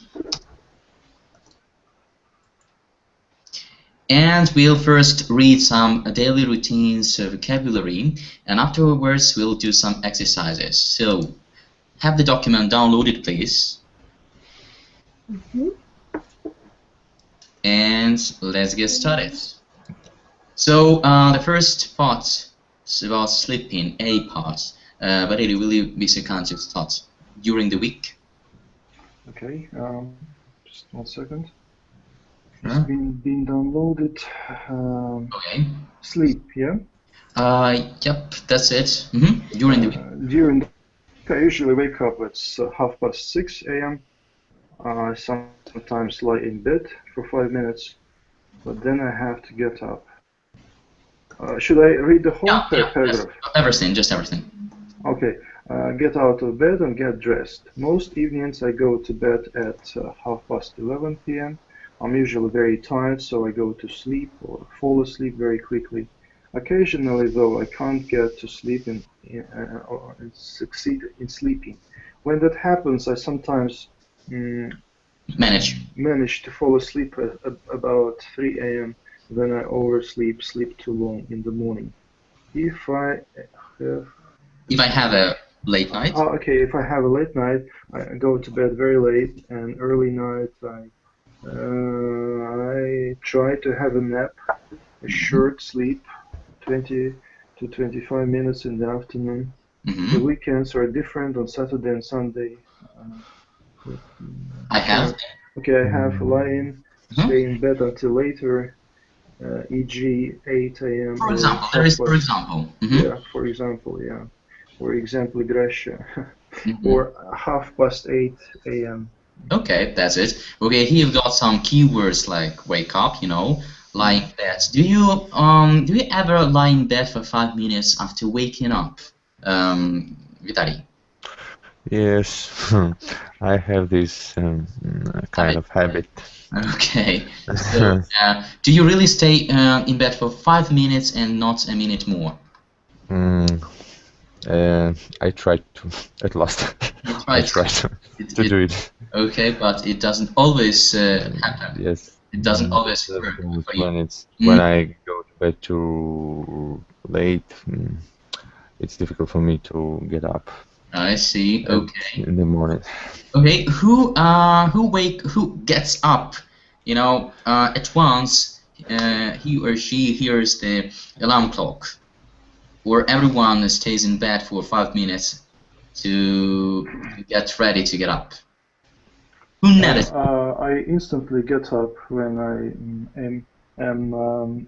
And we'll first read some daily routines vocabulary, and afterwards we'll do some exercises. So, have the document downloaded, please. And let's get started. So, the first part is about sleeping, A part. But it will be a kind of thought during the week. Okay, just 1 second. It's been downloaded. Okay. Sleep, yeah? Yep, that's it. During the week. During the week, I usually wake up at 6:30 a.m. I sometimes lie in bed for 5 minutes, but then I have to get up. Should I read the whole paragraph? Everything, just everything. Okay. Get out of bed and get dressed. Most evenings I go to bed at 11:30 p.m. I'm usually very tired, so I go to sleep or fall asleep very quickly. Occasionally, though, I can't get to sleep or succeed in sleeping. When that happens, I sometimes manage to fall asleep at about 3 a.m. Then I oversleep, sleep too long in the morning. If I have a late night? Okay, if I have a late night, I go to bed very late, and early night I try to have a nap, a short sleep, 20 to 25 minutes in the afternoon. The weekends are different on Saturday and Sunday. I have lie in, stay in bed until later, e.g. 8 a.m. For example, there is for example. Yeah, for example, yeah. For example, Gresha. Or 8:30 a.m. Okay, that's it. Okay, here you've got some keywords like wake up, you know, like that. Do you ever lie in bed for 5 minutes after waking up, Vitaly? Yes, I have this kind of habit. Okay. So, do you really stay in bed for 5 minutes and not a minute more? I tried to at last. I tried to do it. Okay, but it doesn't always happen. Yes. It doesn't always work for you. When I go to bed too late, it's difficult for me to get up. I see. Okay. In the morning. Okay. Who gets up? You know, at once he or she hears the alarm clock, or everyone stays in bed for 5 minutes to get ready to get up. Who never? I instantly get up when I am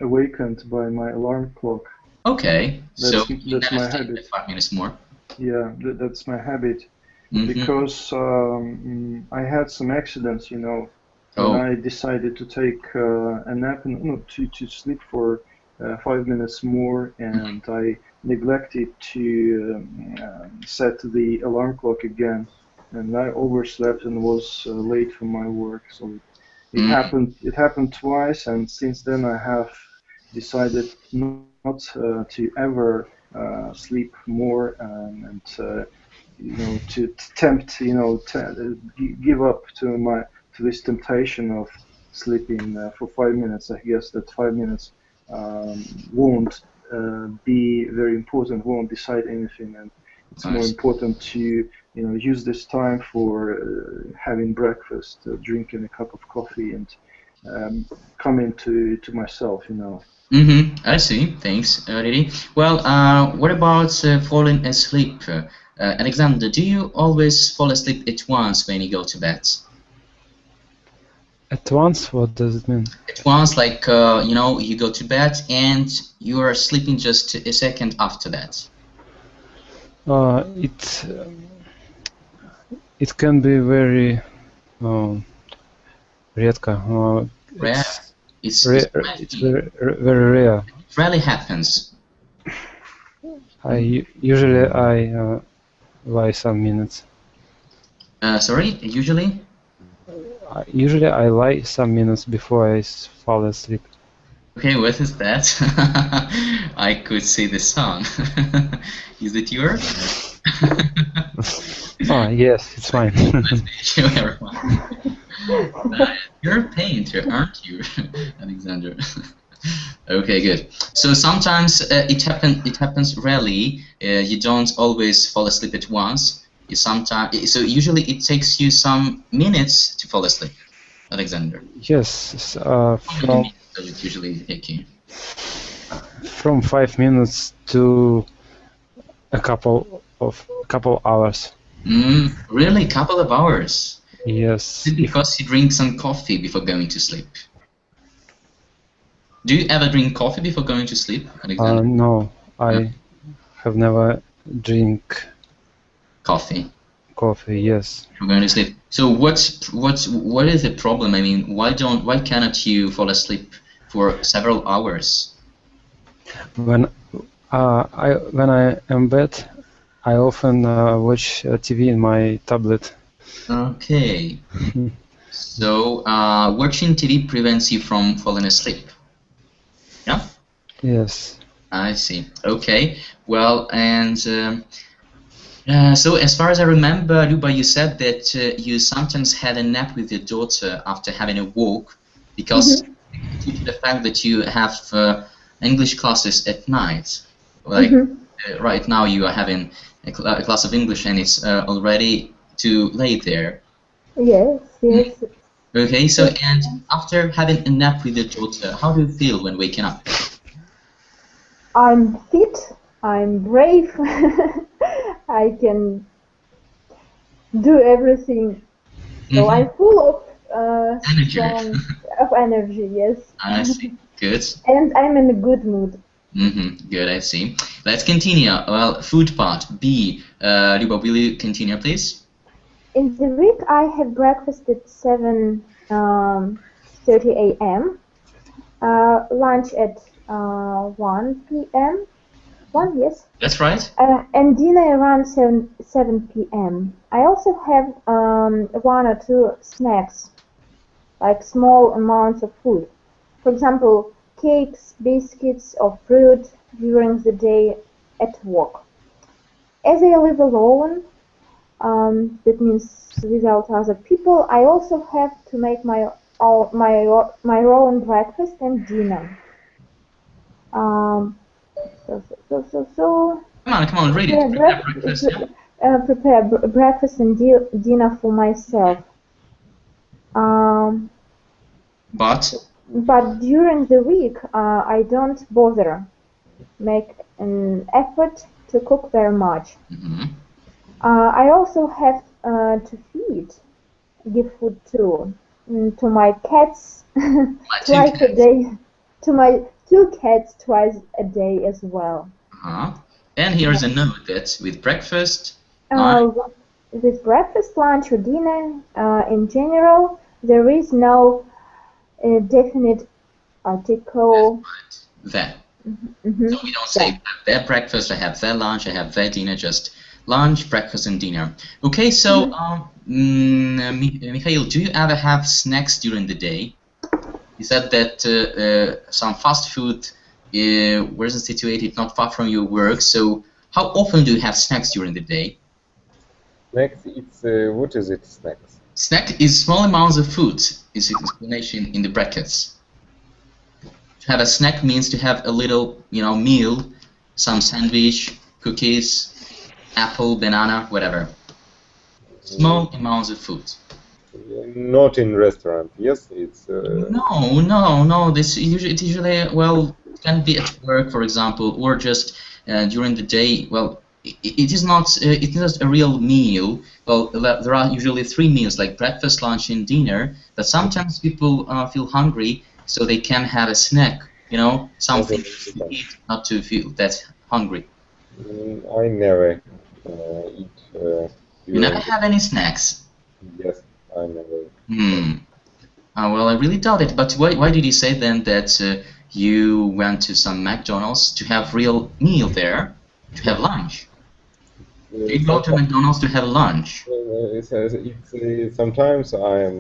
awakened by my alarm clock. Okay, that's my stay habit. 5 minutes more. Yeah, that's my habit. Because I had some accidents, you know, when I decided to take a nap, to sleep for 5 minutes more, and I neglected to set the alarm clock again, and I overslept and was late for my work. So it happened twice, and since then I have decided not to ever sleep more, and you know, to tempt, you know, give up to this temptation of sleeping for 5 minutes. I guess that 5 minutes won't be very important, won't decide anything, and it's more important to, you know, use this time for having breakfast, drinking a cup of coffee, and coming to myself, you know. I see. Thanks, Riri. Well, what about falling asleep? Alexander, do you always fall asleep at once when you go to bed? At once? What does it mean? At once, like, you know, you go to bed and you are sleeping just a second after that. It can be very редко. Rare? It's very rare. It rarely happens. Usually I lie some minutes. Sorry, usually? Usually I lie some minutes before I fall asleep. Okay, what is that? I could see the song. Is it yours? Oh, yes, it's mine. Thank you, everyone. You're a painter, aren't you, Alexander? Okay, good. So sometimes it happens rarely. You don't always fall asleep at once. So usually it takes you some minutes to fall asleep, Alexander. Yes. From does it usually take you? From 5 minutes to a couple hours. Really, couple of hours? Yes. Is it because you drink some coffee before going to sleep? Do you ever drink coffee before going to sleep, Alexander? No, I have never drink coffee. Coffee, yes. Before going to sleep. So what is the problem? I mean, why cannot you fall asleep for several hours? When I am in bed, I often watch TV in my tablet. Okay. So watching TV prevents you from falling asleep. Yeah? Yes. I see. Okay. Well, and so as far as I remember, Luba, you said that you sometimes had a nap with your daughter after having a walk, because due to the fact that you have English classes at night. Like right now you are having a class of English and it's already too late there. Yes, yes. Okay, so and after having a nap with your daughter, how do you feel when waking up? I'm fit, I'm brave, I can do everything. So I'm full of energy. Of energy, yes. I see. Good. And I'm in a good mood. Good, I see. Let's continue. Well, food part. B. Luba, will you continue, please? In the week, I have breakfast at 7:30 a.m., lunch at 1 p.m. 1, yes. That's right. And dinner around 7 p.m. I also have 1 or 2 snacks, like small amounts of food. For example, cakes, biscuits, or fruit during the day at work. As I live alone, that means without other people, I also have to make my own breakfast and dinner. Come on, read it. Prepare breakfast. Prepare breakfast and dinner for myself. But during the week, I don't bother make an effort to cook very much. I also have to give food to my cats twice a day, to my 2 cats twice a day as well. And here's a note that with breakfast, with breakfast, lunch, or dinner, in general, there is no definite article. That. So we don't say I have their breakfast, I have their lunch, I have their dinner, just lunch, breakfast, and dinner. Okay, so Mikhail, do you ever have snacks during the day? You said that some fast food where is it situated not far from your work, so how often do you have snacks during the day? Snacks, it's, what is it, snacks? Snack is small amounts of food, is the explanation in the brackets. To have a snack means to have a little, meal, some sandwich, cookies, apple, banana, whatever. Small amounts of food. Not in restaurant. Yes, it's. No. It usually can be at work, for example, or just during the day. Well, it is not a real meal. Well, there are usually 3 meals, like breakfast, lunch, and dinner. But sometimes people feel hungry, so they can have a snack. Something to eat, not to feel that hungry. I never eat. You never have any snacks? Yes, I never. Well, I really doubt it. But why did you say then that you went to some McDonald's to have real meal there, to have lunch? You go to McDonald's to have lunch. Sometimes I am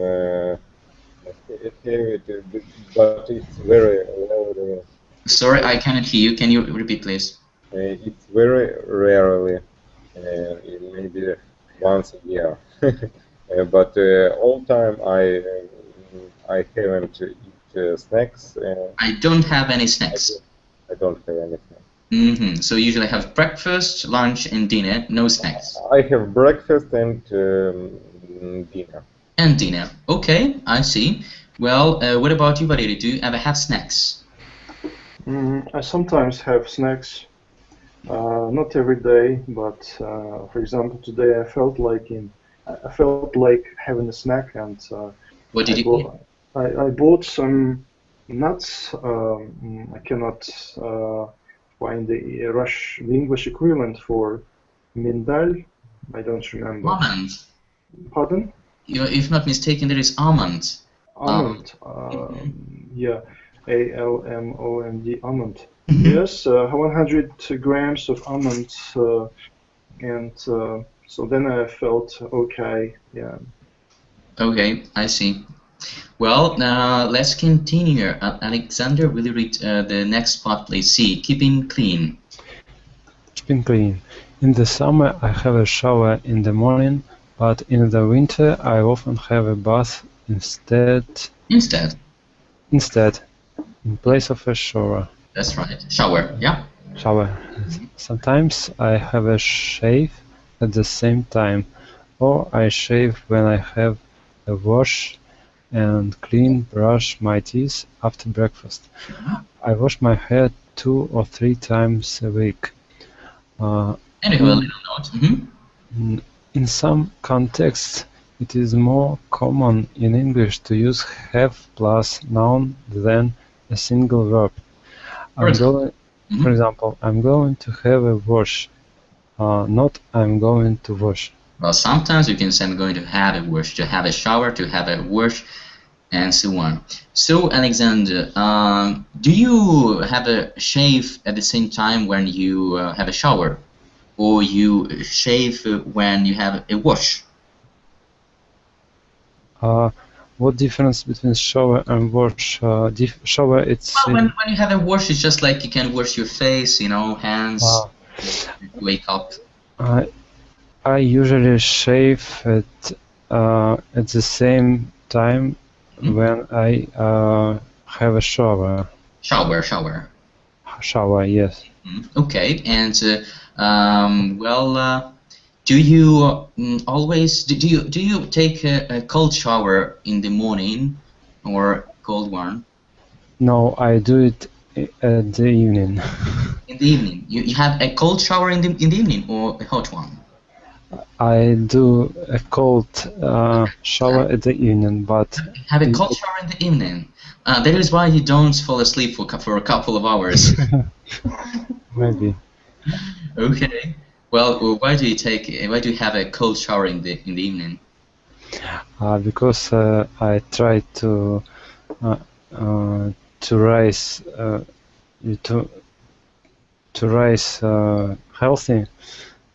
but it's very rarely. Sorry, I cannot hear you. Can you repeat, please? It's very rarely, maybe once a year. But all time I haven't eat snacks. I don't have any snacks. I don't have any snacks. So you usually have breakfast, lunch, and dinner, no snacks. I have breakfast and dinner. And dinner. Okay, I see. Well, what about you, Valery? Do you ever have snacks? I sometimes have snacks. Not every day, but for example, today I felt like having a snack, and what did you eat? I bought some nuts. I cannot find the English equivalent for mindal. I don't remember. Almond. Pardon? If not mistaken, there is almond. Almond. Yeah, ALMOND. Almond. Yes, 100 grams of almonds, and so then I felt okay. Yeah. Okay, I see. Well, let's continue. Alexander, will you read the next part, please? C. Keeping clean. Keeping clean. In the summer, I have a shower in the morning, but in the winter, I often have a bath instead, in place of a shower. That's right. Shower, yeah? Shower. Sometimes I have a shave at the same time, or I shave when I have a wash and brush my teeth after breakfast. I wash my hair 2 or 3 times a week. In some contexts, it is more common in English to use have plus noun than a single verb. For example, I'm going to have a wash, not I'm going to wash. Well, sometimes you can say I'm going to have a wash, to have a shower, to have a wash, and so on. So, Alexander, do you have a shave at the same time when you have a shower? Or you shave when you have a wash? What difference between shower and wash? Shower, it's... Well, when you have a wash, it's just like you can wash your face, you know, hands, wake up. I usually shave at the same time when I have a shower. Shower. Shower, yes. Okay, and do you always do you take a cold shower in the morning or cold one? No, I do it at the evening. In the evening, you have a cold shower in the evening or a hot one? I do a cold shower at the evening, but have a cold shower in the evening. That is why you don't fall asleep for a couple of hours. Maybe. Okay. Well, why do you have a cold shower in the evening? Because I try to rise healthy,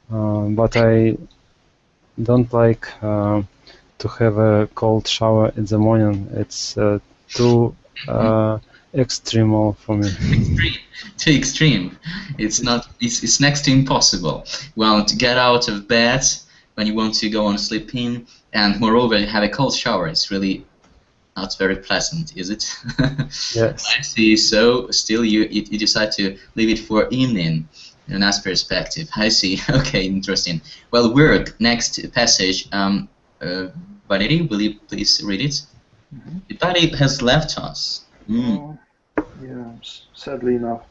but I don't like to have a cold shower in the morning. It's too extreme for me. Too extreme. It's not. It's next to impossible. Well, to get out of bed when you want to go on sleeping, and moreover, you have a cold shower. It's really not very pleasant, is it? Yes. I see. So still, you decide to leave it for evening. A nice perspective. I see. Okay, interesting. Well, work. Next passage. Valerie, will you please read it? The buddy has left us. Yeah, sadly enough.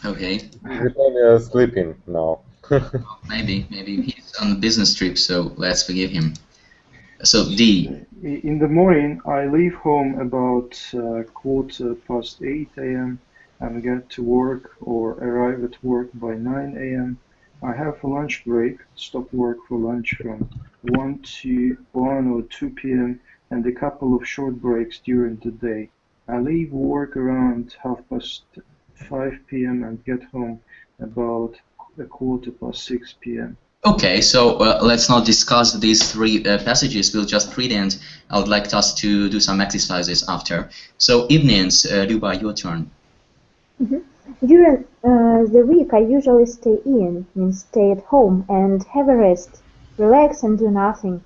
Okay. He's sleeping now. Maybe he's on a business trip, so let's forgive him. So D. In the morning, I leave home about 8:15 a.m. and get to work or arrive at work by 9 a.m. I have a lunch break, stop work for lunch from 1 or 2 p.m. and a couple of short breaks during the day. I leave work around 5:30 p.m. and get home about 6:15 p.m. Okay, so let's not discuss these three passages. We'll just read, and I would like us to do some exercises after. So evenings, Luba, your turn. During the week, I usually stay at home and have a rest, relax and do nothing.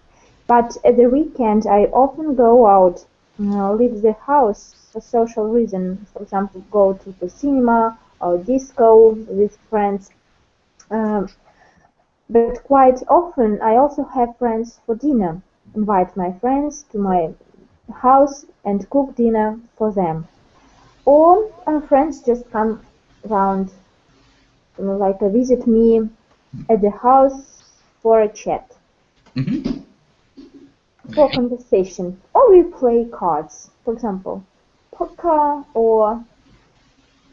But at the weekend, I often go out, leave the house for social reasons. For example, go to the cinema or disco with friends. But quite often, I also have friends for dinner, invite my friends to my house and cook dinner for them. Or friends just come around, visit me at the house for a chat, for conversation. Or we play cards, for example, poker or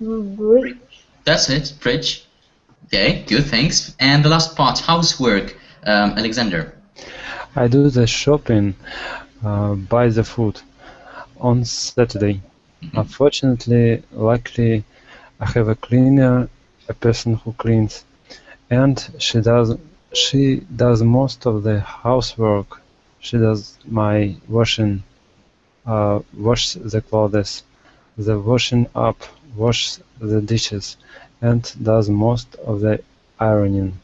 bridge. That's it, bridge. Okay, good, thanks. And the last part, housework, Alexander. I do the shopping, buy the food on Saturday. Unfortunately, luckily, I have a cleaner, a person who cleans, and she does most of the housework. She does my washing, wash the clothes, the washing up, wash the dishes, and does most of the ironing.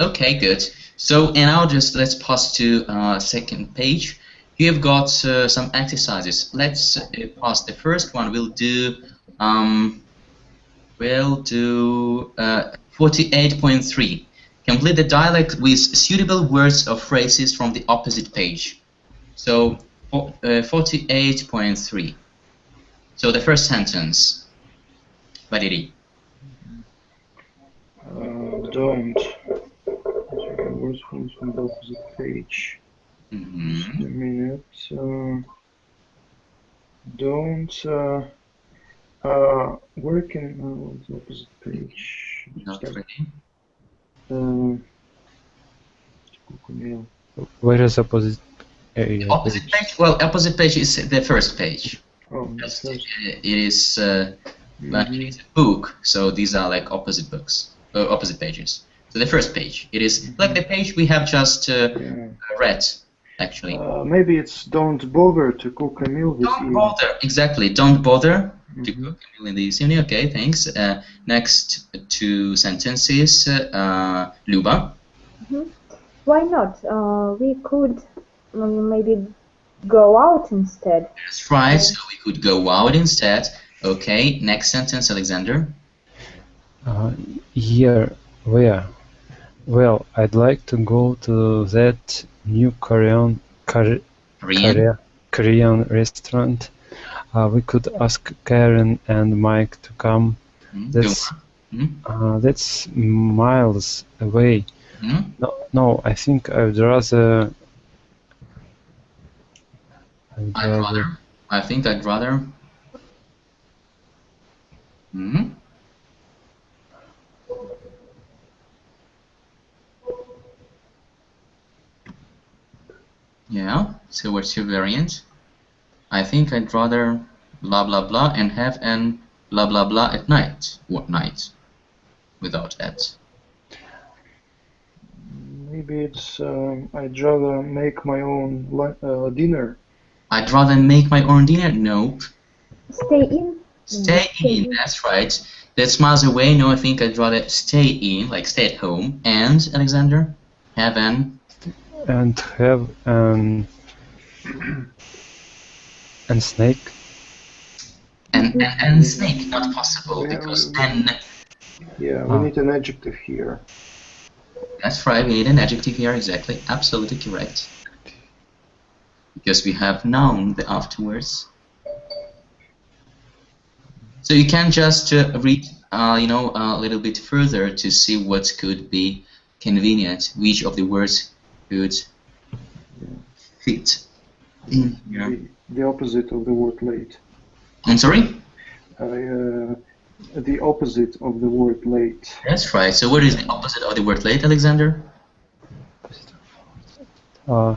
Okay, good. So, and now let's pass to second page. You have got some exercises. Let's pass the first one. We'll do 48.3. Complete the dialogue with suitable words or phrases from the opposite page. So 48.3. So the first sentence. Valerie. Don't. Words from the opposite page. Just a minute. Don't. Working on the opposite page. Not ready. Where is opposite? Opposite page? Well, opposite page is the first page. Oh, Just, it is it's a book, so these are like opposite books, opposite pages. So the first page, it is like the page we have just read, actually. Maybe it's don't bother to cook a meal this Don't evening. bother, exactly, don't bother to cook a meal in the evening. Okay, thanks. Next two sentences, Luba. Why not? We could maybe go out instead. That's right, so we could go out instead. Okay, next sentence, Alexander. Here, where? Well, I'd like to go to that new Korean restaurant. We could ask Karen and Mike to come. That's miles away. No, I think I'd rather. I think I'd rather. Yeah, so what's your variant? I think I'd rather blah blah blah and have an blah blah blah at night. What night? Without at. Maybe it's I'd rather make my own dinner. I'd rather make my own dinner? Nope. Stay in? Stay in, that's right. That's miles away. No, I think I'd rather stay in, like stay at home. And, Alexander? Have an? And have and snake. And snake, not possible, because an. Yeah, we need an adjective here. That's right, we need an adjective here, exactly. Absolutely correct. Because we have noun the afterwards. So you can just read, a little bit further to see what could be convenient, which of the words could fit in here. The opposite of the word late. I'm sorry? The opposite of the word late. That's right. So what is the opposite of the word late, Alexander? The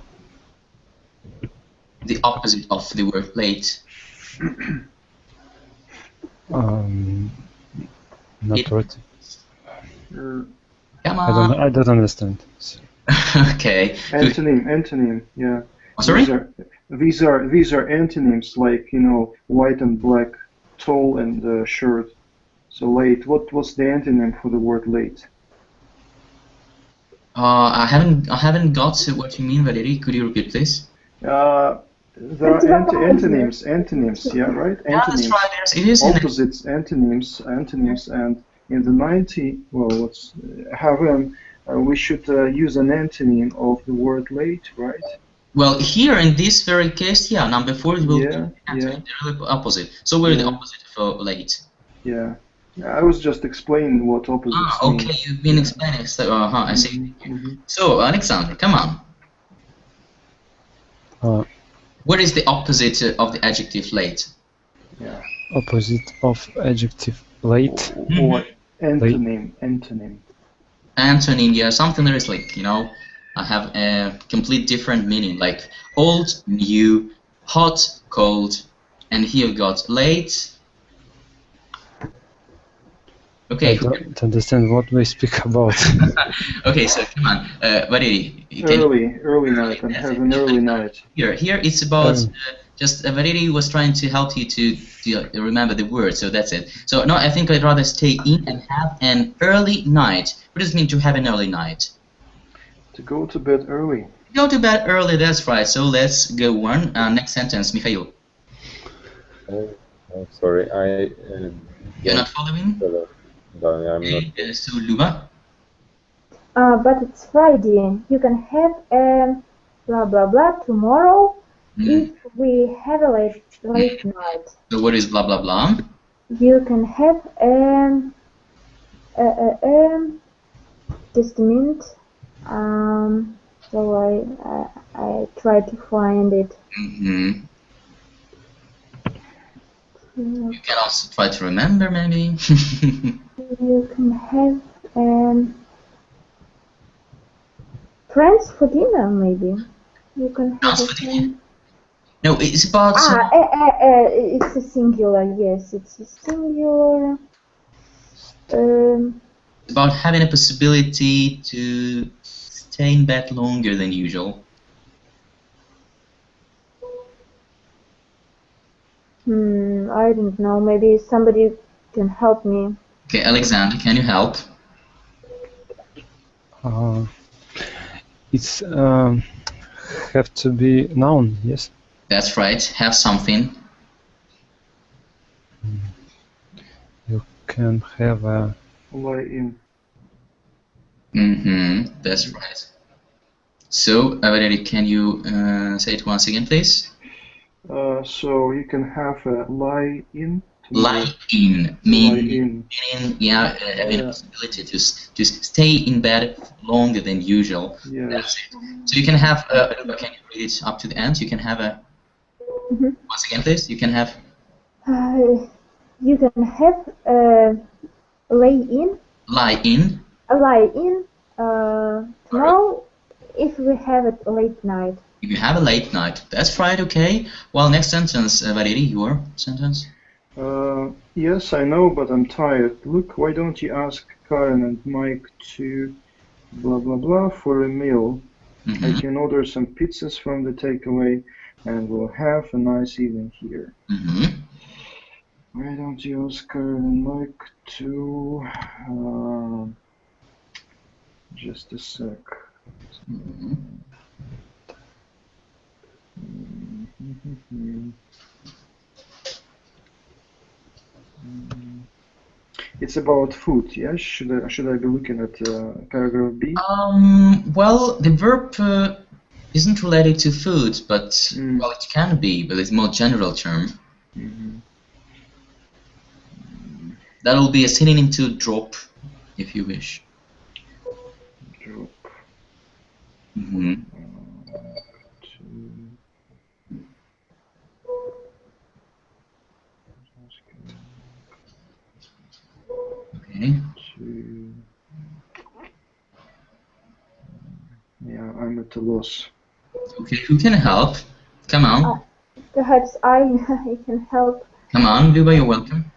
opposite of the word late. Not right. Come on. I don't understand. Okay. Antonym, yeah. Oh, sorry? These are antonyms, like, white and black, tall and short. So late. What's the antonym for the word late? I haven't got what you mean, Valerie. Could you repeat, please? There are antonyms, yeah, right? Yeah, that's right. It is opposites, antonyms, and in the 90, well, we should use an antonym of the word late, right? Well, here in this very case, yeah, number 4 will be antonym, the opposite. So we're the opposite of late. Yeah. I was just explaining what opposites mean. Okay, you've been explaining. So, I see. So, Alexander, come on. What is the opposite of the adjective late? Yeah. Opposite of adjective late. Or antonym. Antonym, yeah, something that is like, I have a complete different meaning, like old, new, hot, cold, and here we've got late. Okay. I don't understand what we speak about. Okay, so come on, Valery. Early night, and have an early night. Here it's about just Valery was trying to help you to remember the word, so that's it. So no, I think I'd rather stay in and have an early night. What does it mean to have an early night? To go to bed early. Go to bed early, that's right. So let's go one. Next sentence, Mikhail. Sorry, You're not following? No, I'm not. So Luba? But it's Friday. You can have a blah blah blah tomorrow if we have a late night. So what is blah blah blah? You can have just a minute. So I try to find it. You can also try to remember, maybe. You can have friends for dinner, maybe. You can have Friends a for friend. No, it's about. It's a singular. Yes, it's a singular. About having a possibility to stay in bed longer than usual. I don't know. Maybe somebody can help me. Okay, Alexander, can you help? It's have to be noun, yes? That's right. Have something. You can have a... Lie in. That's right. So, Valery, can you say it once again, please? So you can have a lie in. Lie in, meaning having a possibility to stay in bed longer than usual. Yes. That's it. So you can have, can you read it up to the end? You can have a, once again, please, you can have. You can have lay in. Lie in. Lie in. Tomorrow, if we have a late night. If you have a late night, that's right. Okay. Well, next sentence, Valery, your sentence. Yes, I know, but I'm tired. Look, why don't you ask Karen and Mike to blah blah blah for a meal? I can order some pizzas from the takeaway, and we'll have a nice evening here. Why don't you ask Karen and Mike to... just a sec. It's about food, yes? Should I be looking at paragraph B? Well, the verb isn't related to food, but well, it can be, but it's a more general term. That will be a synonym to drop, if you wish. Drop. Okay. Yeah, I'm at a loss. Okay, who can help? Come on. Perhaps I can help. Come on, Luba, you're welcome.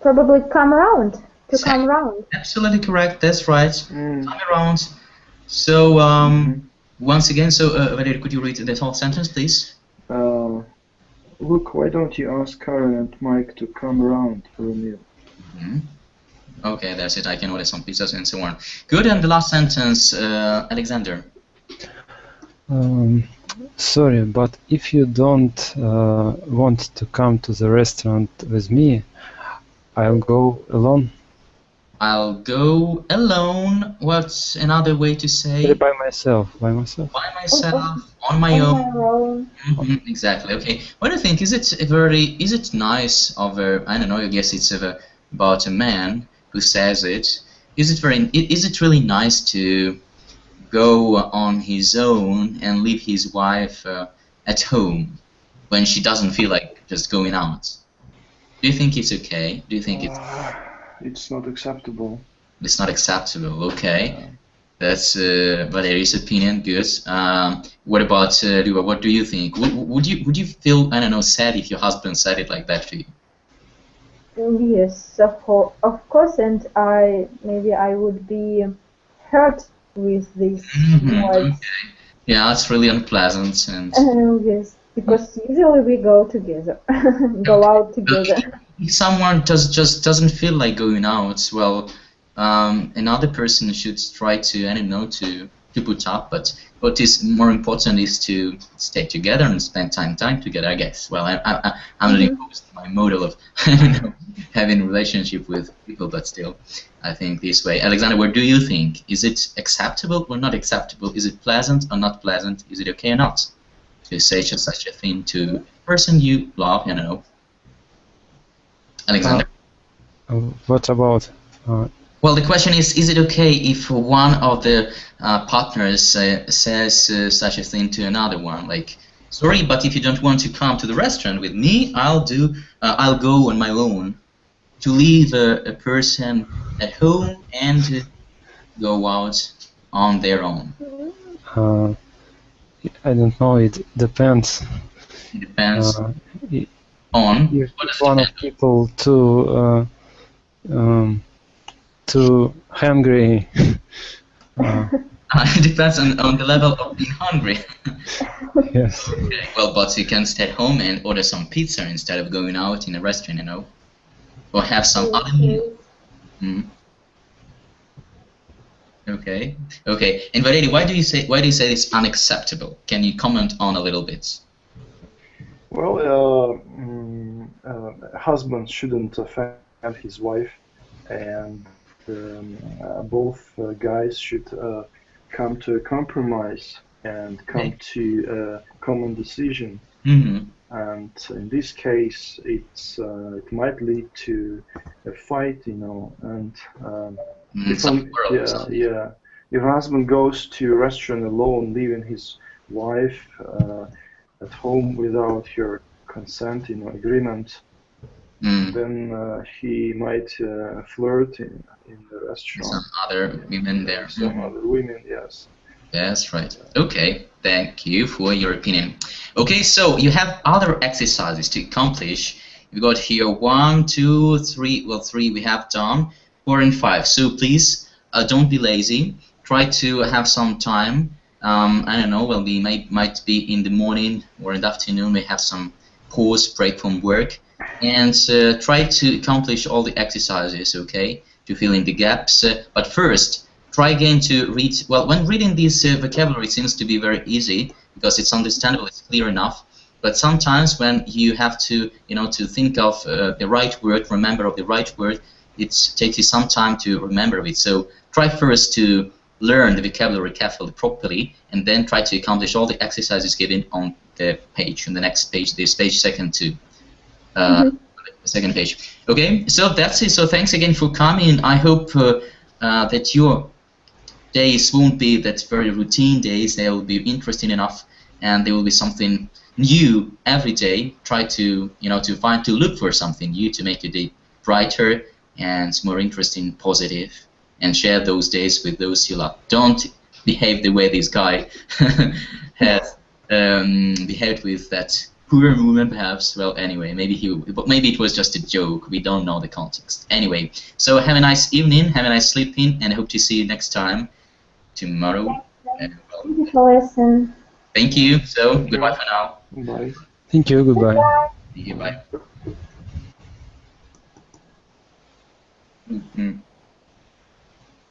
Probably come around. To come around. Absolutely correct. That's right. Come around. So, once again, so Valery, could you read the whole sentence, please? Look, why don't you ask Karen and Mike to come around for a meal? Okay, that's it. I can order some pizzas and so on. Good. And the last sentence, Alexander. Sorry, but if you don't want to come to the restaurant with me, I'll go alone. I'll go alone. What's another way to say? By myself. By myself. By myself. On my own. Exactly. Okay. What do you think? Is it nice of a? I don't know. I guess it's about a man who says it. Is it really nice to go on his own and leave his wife at home when she doesn't feel like just going out? Do you think it's okay? Do you think it's not acceptable? It's not acceptable. Okay, that's Valery's opinion. Good. What about Luba? What do you think? Would you feel, I don't know, sad if your husband said it like that to you? Yes, of course, and maybe I would be hurt with this words. Okay. Yeah, it's really unpleasant, and yes, because usually we go together, go out together. If someone just doesn't feel like going out, well, another person should try to, I don't know, to put up. But what is more important is to stay together and spend time together, I guess. Well, I'm not imposed my model of having a relationship with people, but still, I think this way. Alexander, what do you think? Is it acceptable or not acceptable? Is it pleasant or not pleasant? Is it okay or not to say just such a thing to a person you love? I don't know. Alexander. What about? Well, the question is it okay if one of the partners says such a thing to another one? Like, sorry, but if you don't want to come to the restaurant with me, I'll go on my own. To leave a person at home and go out on their own. I don't know. It depends. It depends on if one of people too hungry. It depends on the level of being hungry. Yes. Okay. Well, but you can stay at home and order some pizza instead of going out in a restaurant, you know, or have some other meal. Okay. Okay. And Vareli, why do you say it's unacceptable? Can you comment on a little bit? Well, a husband shouldn't offend his wife, and both guys should come to a compromise and come to a common decision. And in this case, it might lead to a fight, you know. And if a husband goes to a restaurant alone, leaving his wife at home without her consent, you know, agreement, then he might flirt in the restaurant. Some other women there. Some other women, yes. That's right. Okay, thank you for your opinion. Okay, so you have other exercises to accomplish. We got here 1, 2, 3. Well, 3 we have done. 4 and 5. So please don't be lazy. Try to have some time. I don't know. Well, we might be in the morning or in the afternoon. We have some pause break from work, and try to accomplish all the exercises. Okay, to fill in the gaps. But first, try again to read. Well, when reading this vocabulary, it seems to be very easy because it's understandable, it's clear enough. But sometimes when you have to, you know, to think of the right word, remember of the right word, it takes you some time to remember it. So try first to learn the vocabulary carefully, properly, and then try to accomplish all the exercises given on the page, on the next page, this page second to the second page. Okay, so that's it. So thanks again for coming. I hope that your days won't be that very routine days. They will be interesting enough, and there will be something new every day. Try to, you know, to look for something new to make your day brighter and more interesting, positive, and share those days with those you love. Don't behave the way this guy has behaved with that poor woman, perhaps. Well, anyway, maybe it was just a joke. We don't know the context. Anyway, so have a nice evening, have a nice sleeping, and I hope to see you next time tomorrow. Thank you for listening. Thank you. So goodbye for now. Bye. Thank you. Goodbye. Thank you. Bye.